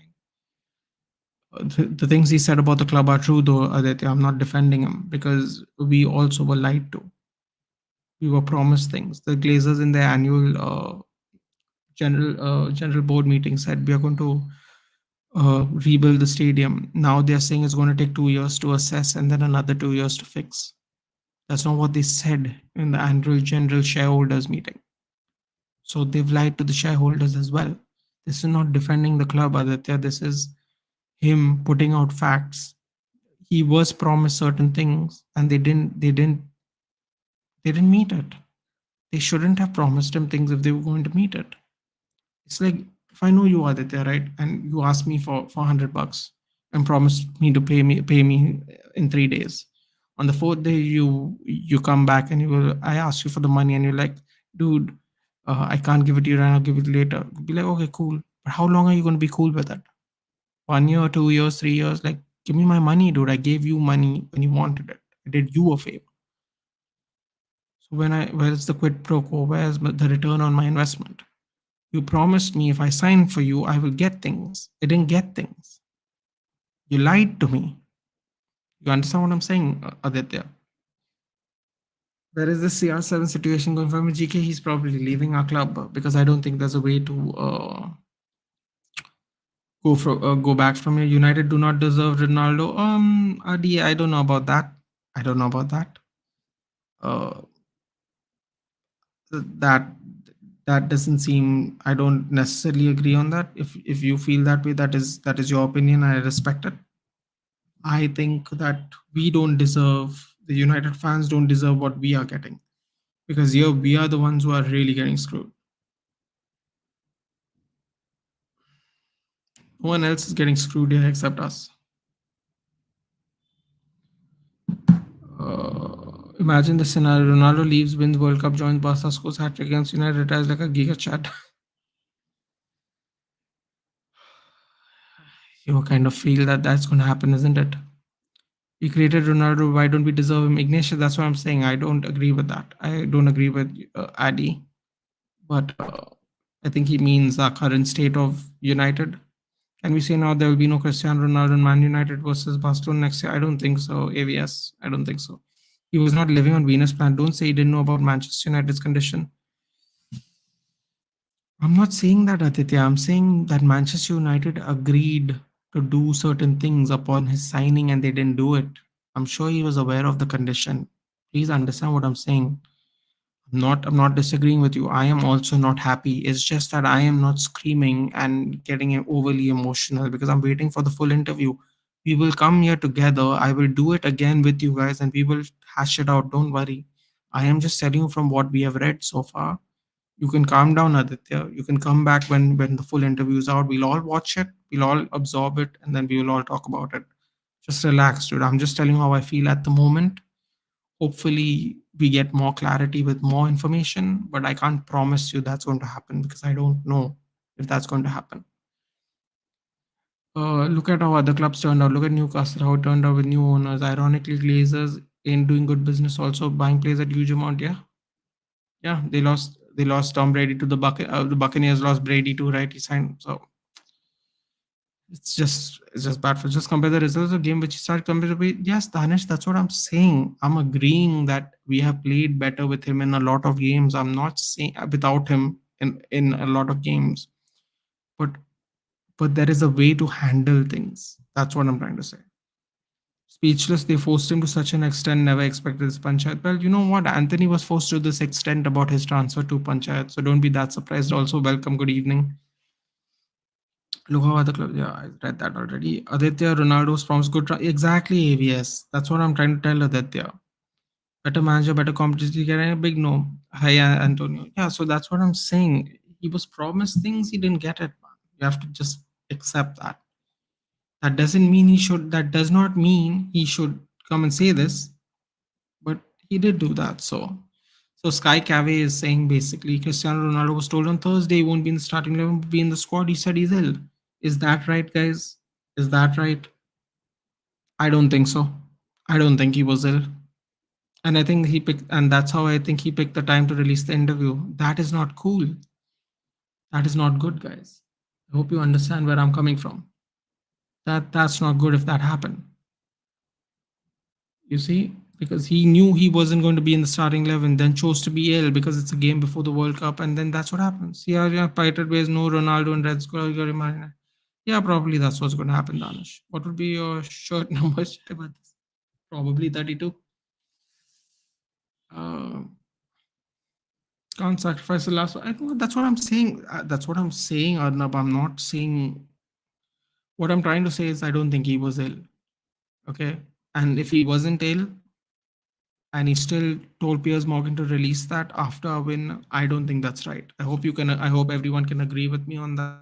The things he said about the club are true, though, Aditya. I'm not defending him because we also were lied to. We were promised things. The Glazers in their annual general board meeting said we are going to rebuild the stadium. Now they're saying it's going to take 2 years to assess and then another 2 years to fix. That's not what they said in the annual general shareholders meeting. So they've lied to the shareholders as well. This is not defending the club, Aditya. This is him putting out facts. He was promised certain things and they didn't meet it. They shouldn't have promised him things if they were going to meet it. It's like if I know you, Aditya, right, and you ask me for $100 and promised me to pay me in 3 days. On the fourth day, you come back and I ask you for the money and you're like, dude, I can't give it to you right now. I'll give it later. Be like, okay, cool. But how long are you going to be cool with it? 1 year, 2 years, 3 years? Like, give me my money, dude. I gave you money when you wanted it. I did you a favor. So where's the quid pro quo? Where's the return on my investment? You promised me if I sign for you, I will get things. I didn't get things. You lied to me. You understand what I'm saying, Aditya? Where is this CR7 situation going from? GK, he's probably leaving our club because I don't think there's a way to go back from here. United do not deserve Ronaldo. Adi, I don't know about that. I don't know about that. Uh, that that doesn't seem. I don't necessarily agree on that. If you feel that way, that is your opinion. I respect it. I think that we don't deserve, the United fans don't deserve what we are getting because here we are the ones who are really getting screwed. No one else is getting screwed here except us. Imagine the scenario: Ronaldo leaves, wins World Cup, joins Barca, scores hat trick against United, retires like a giga chat. You kind of feel that that's going to happen, isn't it? We created Ronaldo. Why don't we deserve him? Ignatius, that's what I'm saying. I don't agree with that. I don't agree with Addy. But I think he means the current state of United. Can we say now there will be no Cristiano Ronaldo in Man United versus Barcelona next year? I don't think so. AVS, I don't think so. He was not living on Venus planet. Don't say he didn't know about Manchester United's condition. I'm not saying that, Aditya. I'm saying that Manchester United agreed to do certain things upon his signing and they didn't do it. I'm sure he was aware of the condition. Please understand what I'm saying. I'm not disagreeing with you. I am also not happy. It's just that I am not screaming and getting overly emotional because I'm waiting for the full interview. We will come here together. I will do it again with you guys and we will hash it out. Don't worry. I am just telling you from what we have read so far. You can calm down, Aditya. You can come back when the full interview is out. We'll all watch it. We'll all absorb it, and then we will all talk about it. Just relax, dude. I'm just telling you how I feel at the moment. Hopefully, we get more clarity with more information, but I can't promise you that's going to happen because I don't know if that's going to happen. Look at how other clubs turned out. Look at Newcastle, how it turned out with new owners. Ironically, Glazers in doing good business, also buying players at huge amount. Yeah, yeah, they lost Tom Brady to the Buccaneers lost Brady too, right? He signed. So it's just bad for just compare the results of game which he started compared to yes, Danish, that's what I'm saying. I'm agreeing that we have played better with him in a lot of games. I'm not saying without him in a lot of games. But there is a way to handle things. That's what I'm trying to say. Speechless, they forced him to such an extent, never expected this Panchayat. Well, you know what? Anthony was forced to this extent about his transfer to Panchayat. So don't be that surprised. Also, welcome, good evening. Look how other clubs. Yeah, I read that already. Aditya, Ronaldo's promised good. Exactly, AVS. That's what I'm trying to tell Aditya. Better manager, better competition. Getting a big no. Hi, Antonio. Yeah, so that's what I'm saying. He was promised things, he didn't get it. You have to just accept that. That does not mean he should come and say this, but he did do that. So Sky Cave is saying basically Cristiano Ronaldo was told on Thursday he won't be in the starting 11, be in the squad. He said he's ill. Is that right, guys? Is that right? I don't think so. I don't think he was ill. And I think he picked, and that's how I think he picked the time to release the interview. That is not cool. That is not good, guys. I hope you understand where I'm coming from. That's not good if that happened. You see, because he knew he wasn't going to be in the starting 11, then chose to be ill because it's a game before the World Cup, and then that's what happens. Yeah, yeah, Pirate Ways, no Ronaldo and Red Square. Yeah, probably that's what's going to happen, Danish. What would be your shirt number about this? Probably 32. Uh, can't sacrifice the last one. I know that's what I'm saying. That's what I'm saying, Arnab. I'm not saying what I'm trying to say is I don't think he was ill. Okay. And if he wasn't ill, and he still told Piers Morgan to release that after a win. I don't think that's right. I hope you can. I hope everyone can agree with me on that.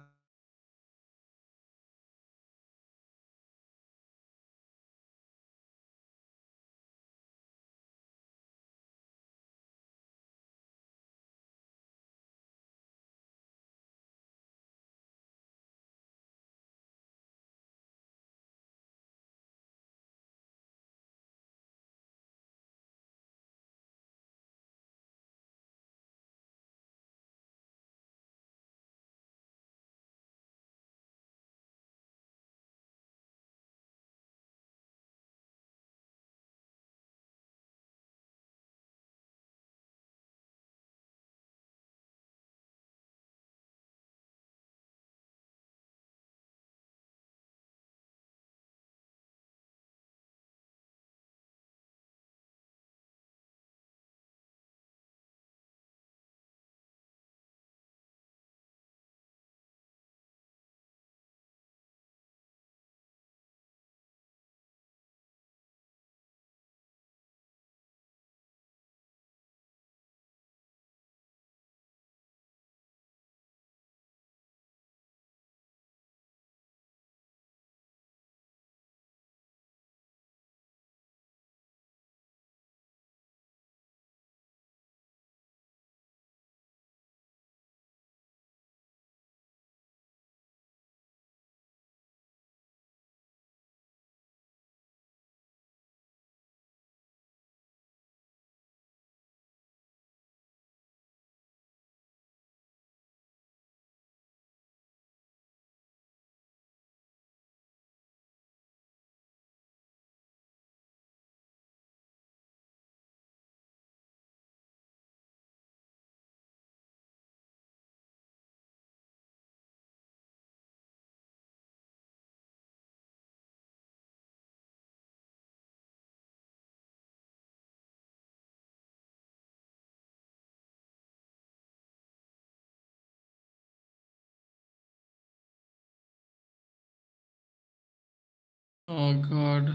Oh God.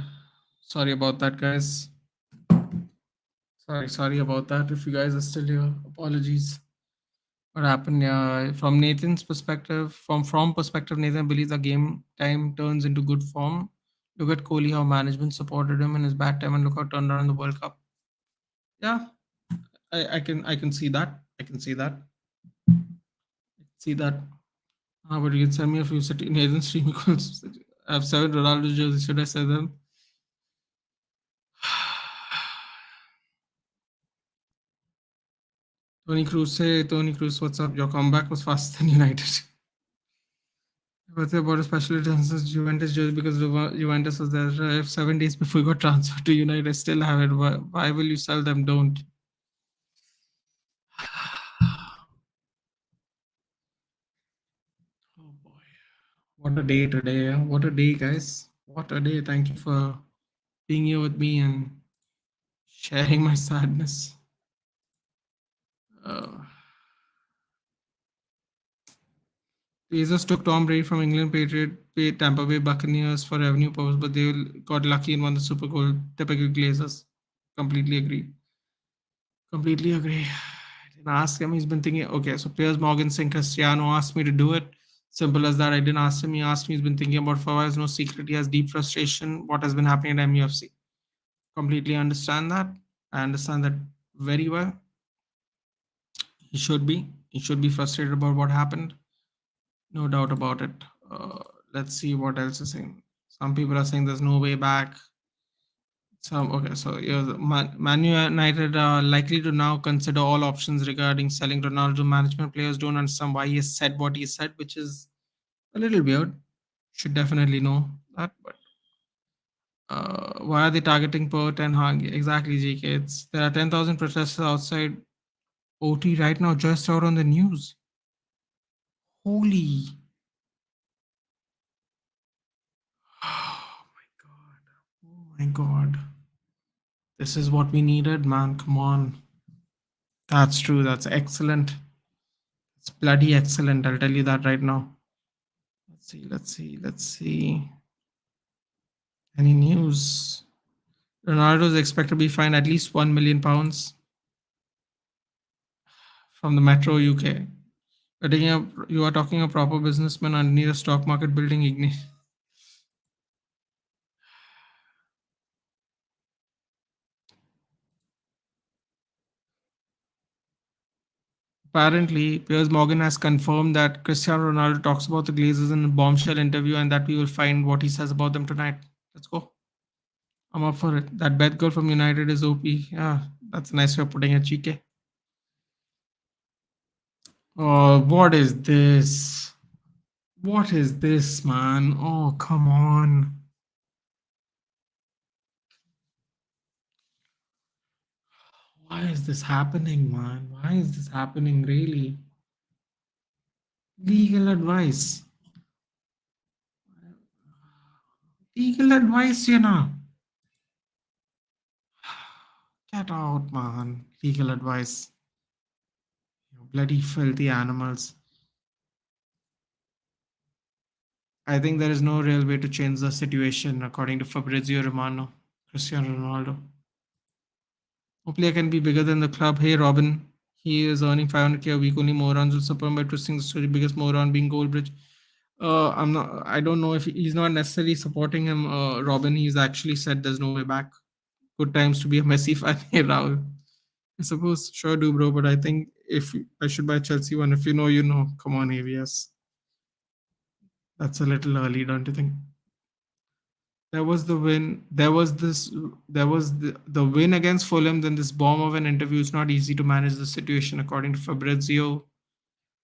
Sorry about that, guys. Sorry about that. If you guys are still here, apologies. What happened? Yeah, from Nathan's perspective, from perspective, Nathan believes the game time turns into good form. Look at Kohli, how management supported him in his bad time, and look how it turned around in the World Cup. Yeah, I can see that. I can see that. See that. How about you can send me a few city Nathan stream equals. I have 7 Ronaldo jerseys. Should I say them? Tony Cruz, say Tony Cruz, what's up? Your comeback was faster than United. What's about a special attention Juventus jersey because Juventus was there 7 days before you got transferred to United. I still have it. Why will you sell them? Don't. Oh boy. What a day today. What a day, guys. What a day. Thank you for being here with me and sharing my sadness. Uh, Pacers took Tom Brady from England, paid Tampa Bay Buccaneers for revenue purpose, but they got lucky and won the Super Bowl. Typical Glazers. Completely agree. Completely agree. I didn't ask him. He's been thinking, okay, so Piers Morgan saying Cristiano asked me to do it. Simple as that. I didn't ask him. He asked me. He's been thinking about for a while. It's no secret. He has deep frustration. What has been happening at MUFC. Completely understand that. I understand that very well. He should be. He should be frustrated about what happened. No doubt about it. Let's see what else is saying. Some people are saying there's no way back. Some okay, so yeah, Man United are likely to now consider all options regarding selling Ronaldo. Management players don't understand why he has said what he said, which is a little weird. Should definitely know that, but why are they targeting Per Ten Hag? Exactly, GK. There are 10,000 protesters outside OT right now, just out on the news. Holy! Oh my god! Oh my god! This is what we needed, man. Come on. That's true. That's excellent. It's bloody excellent. I'll tell you that right now. Let's see. Any news? Ronaldo is expected to be fined at least £1 million from the Metro UK. You are talking a proper businessman underneath a stock market building ignite. Apparently, Piers Morgan has confirmed that Cristiano Ronaldo talks about the Glazers in a bombshell interview and that we will find what he says about them tonight. Let's go. I'm up for it. That Beth girl from United is OP. Yeah, that's a nice way of putting it, GK. Oh, what is this? What is this, man? Oh, come on. Why is this happening, man? Why is this happening, really? Legal advice. Legal advice, you know. Get out, man. Legal advice. You bloody filthy animals. I think there is no real way to change the situation, according to Fabrizio Romano. Cristiano Ronaldo. No player can be bigger than the club. Hey, Robin. He is earning 500k a week. Only morons will support him by twisting the story. Biggest moron being Goldbridge. I'm not. I don't know if he's not necessarily supporting him. Robin. He's actually said there's no way back. Good times to be a Messi fan. Hey, Rahul. I suppose sure do, bro. But I think if I should buy Chelsea one, if you know, you know. Come on, AVS. That's a little early, don't you think? There was the win. There was this. There was the win against Fulham. Then this bomb of an interview. It's not easy to manage the situation, according to Fabrizio.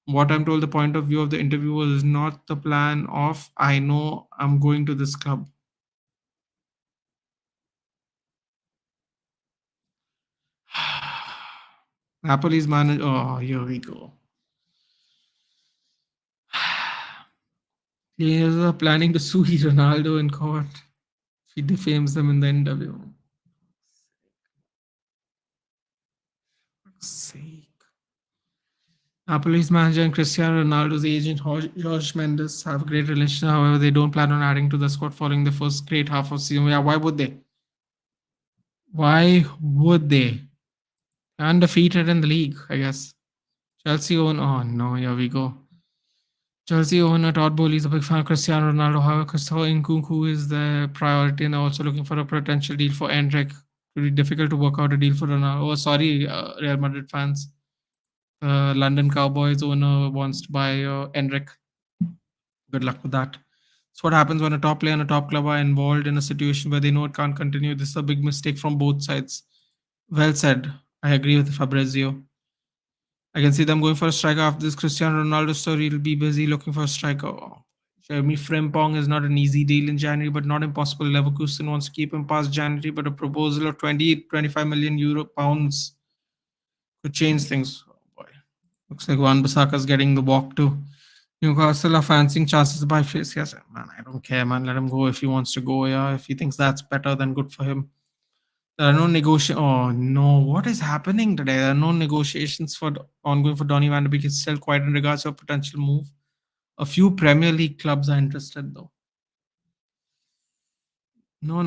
What I'm told, the point of view of the interview was not the plan of I know I'm going to this club. Napoli's manager. Oh, here we go. Players are planning to sue Ronaldo in court. He defames them in the interview. For fuck's sake. Napoli's manager and Cristiano Ronaldo's agent Jorge Mendes have a great relationship. However, they don't plan on adding to the squad following the first great half of season. Yeah, why would they? Why would they? Undefeated in the league, I guess. Chelsea own. Oh no, here we go. Chelsea owner Todd Bowley is a big fan of Cristiano Ronaldo. However, Cristiano Nkunku is the priority, and they're also looking for a potential deal for Endrick. It will be difficult to work out a deal for Ronaldo. Oh, sorry, Real Madrid fans. The London Cowboys owner wants to buy Endrick. Good luck with that. So what happens when a top player and a top club are involved in a situation where they know it can't continue? This is a big mistake from both sides. Well said. I agree with Fabrizio. I can see them going for a striker after this Cristiano Ronaldo story. He'll be busy looking for a striker. Jeremy Frimpong is not an easy deal in January, but not impossible. Leverkusen wants to keep him past January, but a proposal of 25 million euro pounds could change things. Oh boy. Looks like Wan Bissaka's getting the walk too. Newcastle are fancying chances to buy face. Yes, man, I don't care, man. Let him go if he wants to go. Yeah, if he thinks that's better, then good for him. There are no negotiations. Oh no, what is happening today? There are no negotiations for ongoing for Donny Van de Beek. It's still quiet in regards to a potential move. A few Premier League clubs are interested though. No,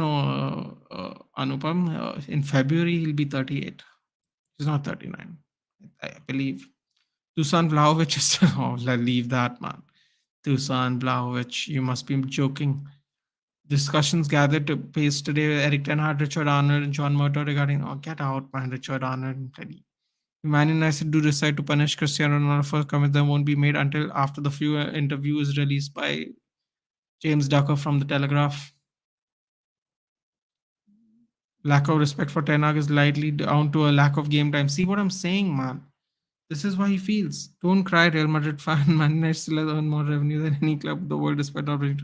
Anupam. In February he'll be 38. He's not 39. I believe. Dusan Vlahovic is. Oh, leave that, man. Dusan Vlahovic, you must be joking. Discussions gathered to pace today with Eric Ten Hag, Richard Arnold, and John Murtaugh regarding. Oh, get out, man, Richard Arnold and Teddy. Man United do decide to punish Cristiano Ronaldo for comments that won't be made until after the few interviews released by James Ducker from the Telegraph. Lack of respect for Ten Hag is likely down to a lack of game time. See what I'm saying, man? This is why he feels. Don't cry, Real Madrid fan. Man United still has earned more revenue than any club in the world despite not being.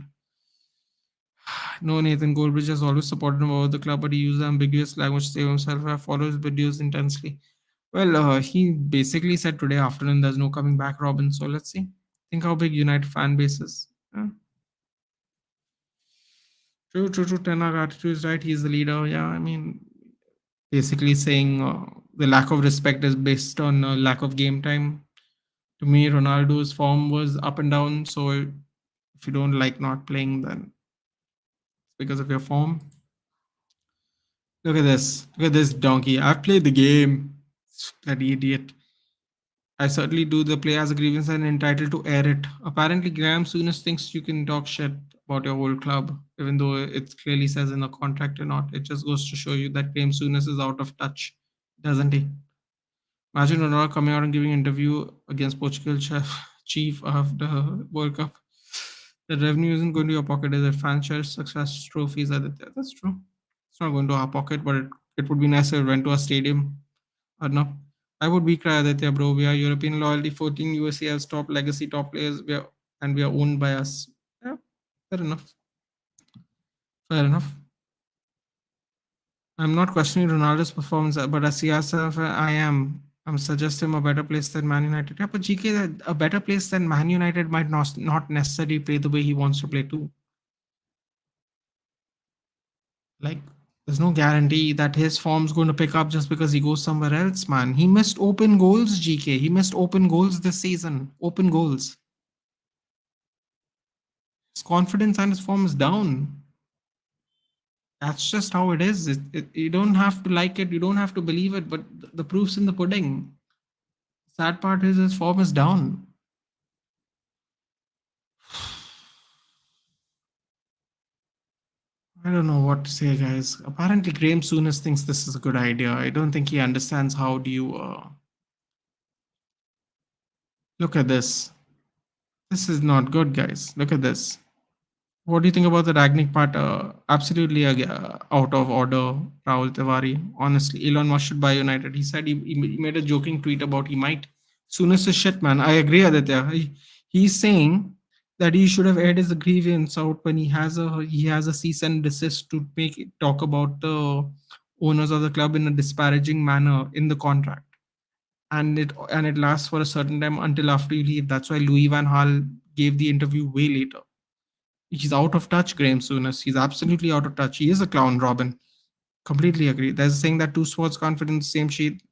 No, Nathan Goldbridge has always supported him over the club, but he used ambiguous language to save himself. I follow his videos intensely. Well, he basically said today afternoon there's no coming back, Robin. So let's see. Think how big United fan base is. Yeah. True. Ten Hag attitude is right. He's the leader. Yeah, I mean, basically saying the lack of respect is based on lack of game time. To me, Ronaldo's form was up and down. So if you don't like not playing, then it's because of your form. Look at this. Look at this donkey. I've played the game. Bloody idiot. I certainly do. The player has a grievance and entitled to air it. Apparently, Graham Souness thinks you can talk shit about your whole club, even though it clearly says in the contract or not. It just goes to show you that Graham Souness is out of touch, doesn't he? Imagine Ronaldo coming out and giving an interview against Portugal chief after World Cup. The revenue isn't going to your pocket as a fan share success trophies are there. That's true. It's not going to our pocket, but it would be nice if it went to a stadium. Or no. I would be cry Aditya, bro. We are European loyalty, 14 USAL's top legacy, top players. We are owned by us. Yeah, fair enough. Fair enough. I'm not questioning Ronaldo's performance, but as CR7, I am. I'm suggesting him a better place than Man United. Yeah, but GK, a better place than Man United might not necessarily play the way he wants to play too. Like, there's no guarantee that his form's going to pick up just because he goes somewhere else, man. He missed open goals, GK. He missed open goals this season. Open goals. His confidence and his form is down. That's just how it is. You don't have to like it. You don't have to believe it, but the proof's in the pudding. Sad part is his form is down. I don't know what to say, guys. Apparently, Graham Souness thinks this is a good idea. I don't think he understands how do you look at this. This is not good, guys. Look at this. What do you think about the Ragnick part? Absolutely out of order, Rahul Tiwari. Honestly, Elon Musk should buy United. He said he made a joking tweet about he might. Soonest is shit, man. I agree, Aditya. He's saying that he should have aired his grievance out when he has a cease and desist to make it talk about the owners of the club in a disparaging manner in the contract. And it lasts for a certain time until after you leave. That's why Louis Van Gaal gave the interview way later. He's out of touch, Graham Souness. He's absolutely out of touch. He is a clown, Robin. Completely agree. There's a saying that two swords can't fit in the same sheet.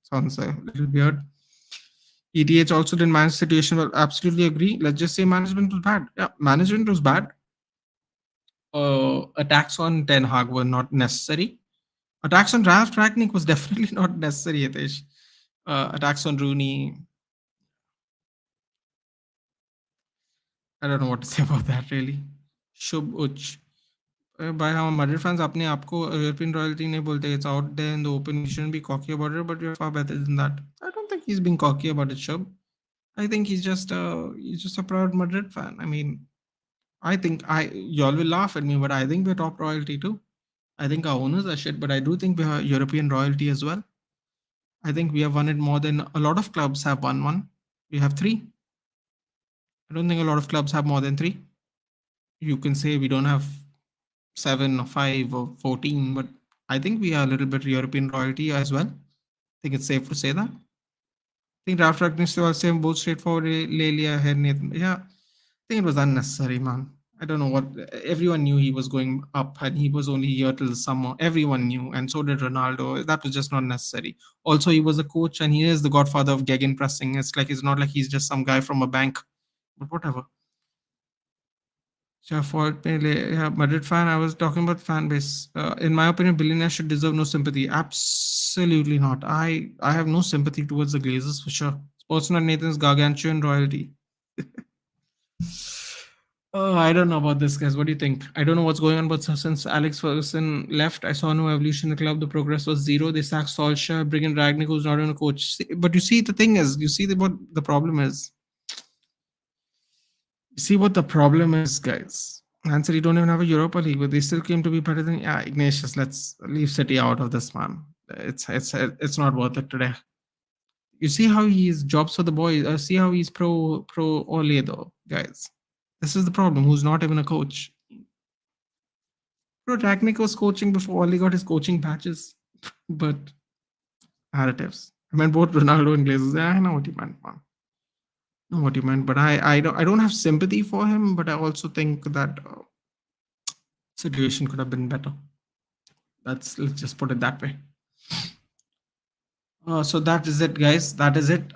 Sounds a little weird. ETH also didn't manage the situation well. Absolutely agree. Let's just say management was bad. Yeah, management was bad. Attacks on Ten Hag were not necessary. Attacks on Ralph Ragnick was definitely not necessary, Hitesh. Attacks on Rooney, I don't know what to say about that really. Shubh Uch. By how Madrid fans अपने आप को European royalty नहीं बोलते. It's out there in the open. You shouldn't be cocky about it, but you're far better than that. I don't think he's being cocky about it, Shubh. I think he's just a proud Madrid fan. I mean, I think I y'all will laugh at me, but I think we're top royalty too. I think our owners are shit, but I do think we're European royalty as well. I think we have won it more than a lot of clubs have won one. We have three. I don't think a lot of clubs have more than three. You can say we don't have seven or five or 14, but I think we are a little bit European royalty as well. I think it's safe to say that. I think Ralph Ragnick was saying both straightforward, ले लिया है Nathan. Yeah, I think it was unnecessary, man. I don't know what everyone knew he was going up and he was only here till the summer. Everyone knew, and so did Ronaldo. That was just not necessary. Also, he was a coach and he is the godfather of gegen pressing. It's not like he's just some guy from a bank, but whatever. Yeah, fault yeah, Madrid fan. I was talking about fan base. In my opinion, billionaires should deserve no sympathy. Absolutely not. I have no sympathy towards the Glazers for sure. Sportsnet Nathan's gargantuan royalty. Oh, I don't know about this, guys. What do you think? I don't know what's going on, but since Alex Ferguson left, I saw no evolution in the club. The progress was zero. They sacked Solskjaer, bring in Ragnick, who's not even a coach. But you see, the thing is, you see what the problem is. You see what the problem is, guys. Man City don't even have a Europa League, but they still came to be better than. Yeah, Ignatius, let's leave City out of this, man. It's not worth it today. You see how he's jobs for the boys. See how he's pro Ole though, guys. This is the problem. Who's not even a coach? Bro, Ragnick was coaching before Ole got his coaching patches, but additives. I meant both Ronaldo and Glazers. Yeah, I know what you meant, man. I know what you meant, but I don't have sympathy for him, but I also think that situation could have been better. Let's just put it that way. So that is it, guys. That is it.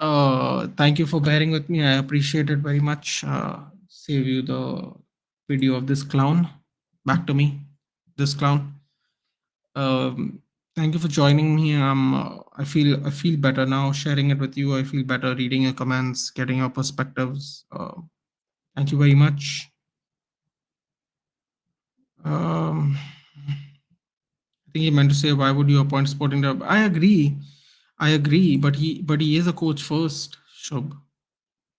Thank you for bearing with me. I appreciate it very much. Save you the video of this clown. Back to me, this clown. Thank you for joining me. I feel better now sharing it with you. I feel better reading your comments, getting your perspectives. Thank you very much. I think he meant to say, why would you appoint Sporting Director? I agree, but he is a coach first, Shub.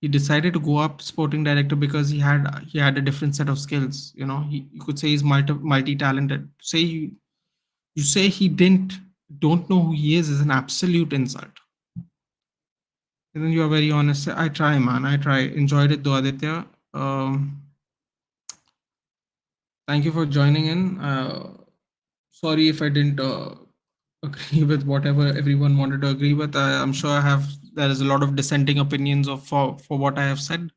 He decided to go up Sporting Director because he had a different set of skills. You could say he's multi talented. You say he don't know who he is an absolute insult. And then you are very honest. I try, man. I try. Enjoyed it though, Aditya. Thank you for joining in. Sorry if I didn't agree with whatever everyone wanted to agree with. I'm sure there is a lot of dissenting opinions for what I have said,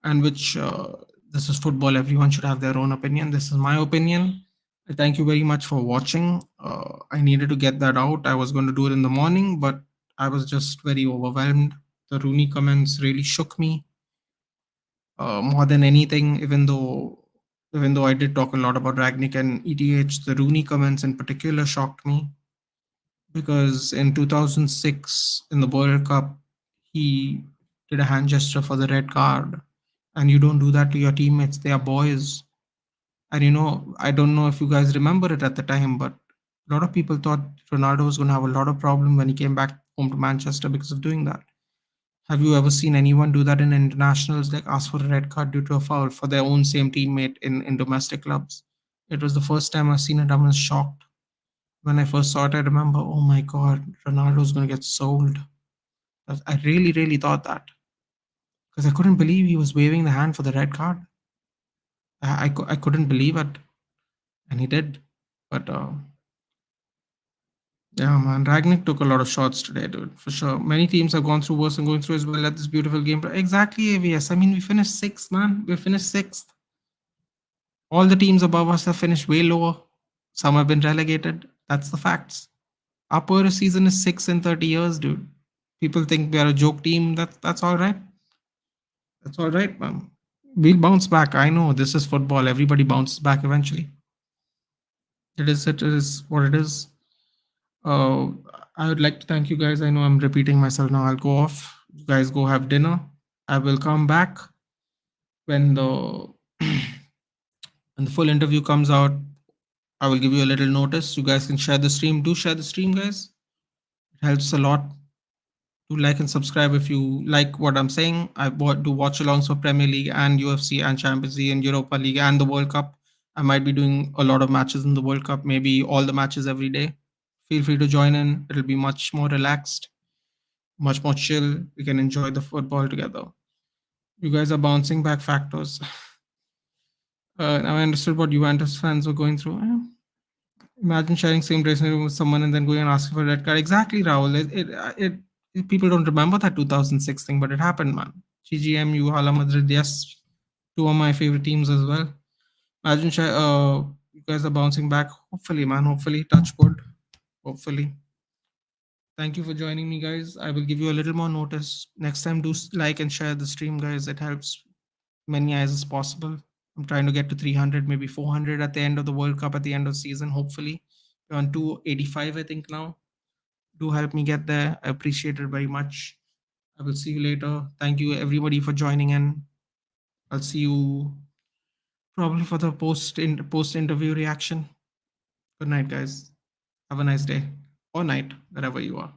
and which this is football. Everyone should have their own opinion. This is my opinion. I thank you very much for watching. I needed to get that out. I was going to do it in the morning, but I was just very overwhelmed. The Rooney comments really shook me more than anything. Even though I did talk a lot about Ragnick and ETH, the Rooney comments in particular shocked me because in 2006 in the World Cup, he did a hand gesture for the red card, and you don't do that to your teammates. They are boys. And I don't know if you guys remember it at the time, but a lot of people thought Ronaldo was going to have a lot of problem when he came back home to Manchester because of doing that. Have you ever seen anyone do that in internationals, like ask for a red card due to a foul for their own same teammate in domestic clubs? It was the first time I've seen it. I was shocked. When I first saw it, I remember, oh my God, Ronaldo's going to get sold. I really, really thought that because I couldn't believe he was waving the hand for the red card. I couldn't believe it. And he did. But yeah, man, Ragnick took a lot of shots today, dude, for sure. Many teams have gone through worse and going through as well at this beautiful game. Exactly, AVS. I mean, we finished sixth, man. We finished sixth. All the teams above us have finished way lower. Some have been relegated. That's the facts. Our poorest season is 6 in 30 years, dude. People think we are a joke team. That's all right. That's all right, man. We'll bounce back. I know this is football. Everybody bounces back eventually. It is what it is. Uh, I would like to thank you guys. I know I'm repeating myself now. I'll go off. You guys go have dinner. I will come back when the when the full interview comes out. I will give you a little notice. You guys can share the stream. Do share the stream, guys. It helps a lot. Do like and subscribe if you like what I'm saying. Do watch alongs for Premier League and UFC and Champions League and Europa League and the World Cup. I might be doing a lot of matches in the World Cup, maybe all the matches every day. Feel free to join in. It'll be much more relaxed, much more chill. We can enjoy the football together. You guys are bouncing back factors. Now I understood what Juventus fans were going through. Imagine sharing same dressing room with someone and then going and asking for a red card. Exactly, Rahul. People don't remember that 2006 thing, but it happened, man. GGMU, Hala Madrid, yes, two of my favorite teams as well. Imagine you guys are bouncing back. Hopefully, man. Hopefully, touch wood. Hopefully. Thank you for joining me, guys. I will give you a little more notice. Next time, do like and share the stream, guys. It helps many eyes as possible. I'm trying to get to 300, maybe 400 at the end of the World Cup, at the end of season, hopefully. We're on 285, I think, now. Do help me get there. I appreciate it very much. I will see you later. Thank you, everybody, for joining in. I'll see you probably for the post interview reaction. Good night, guys. Have a nice day or night, wherever you are.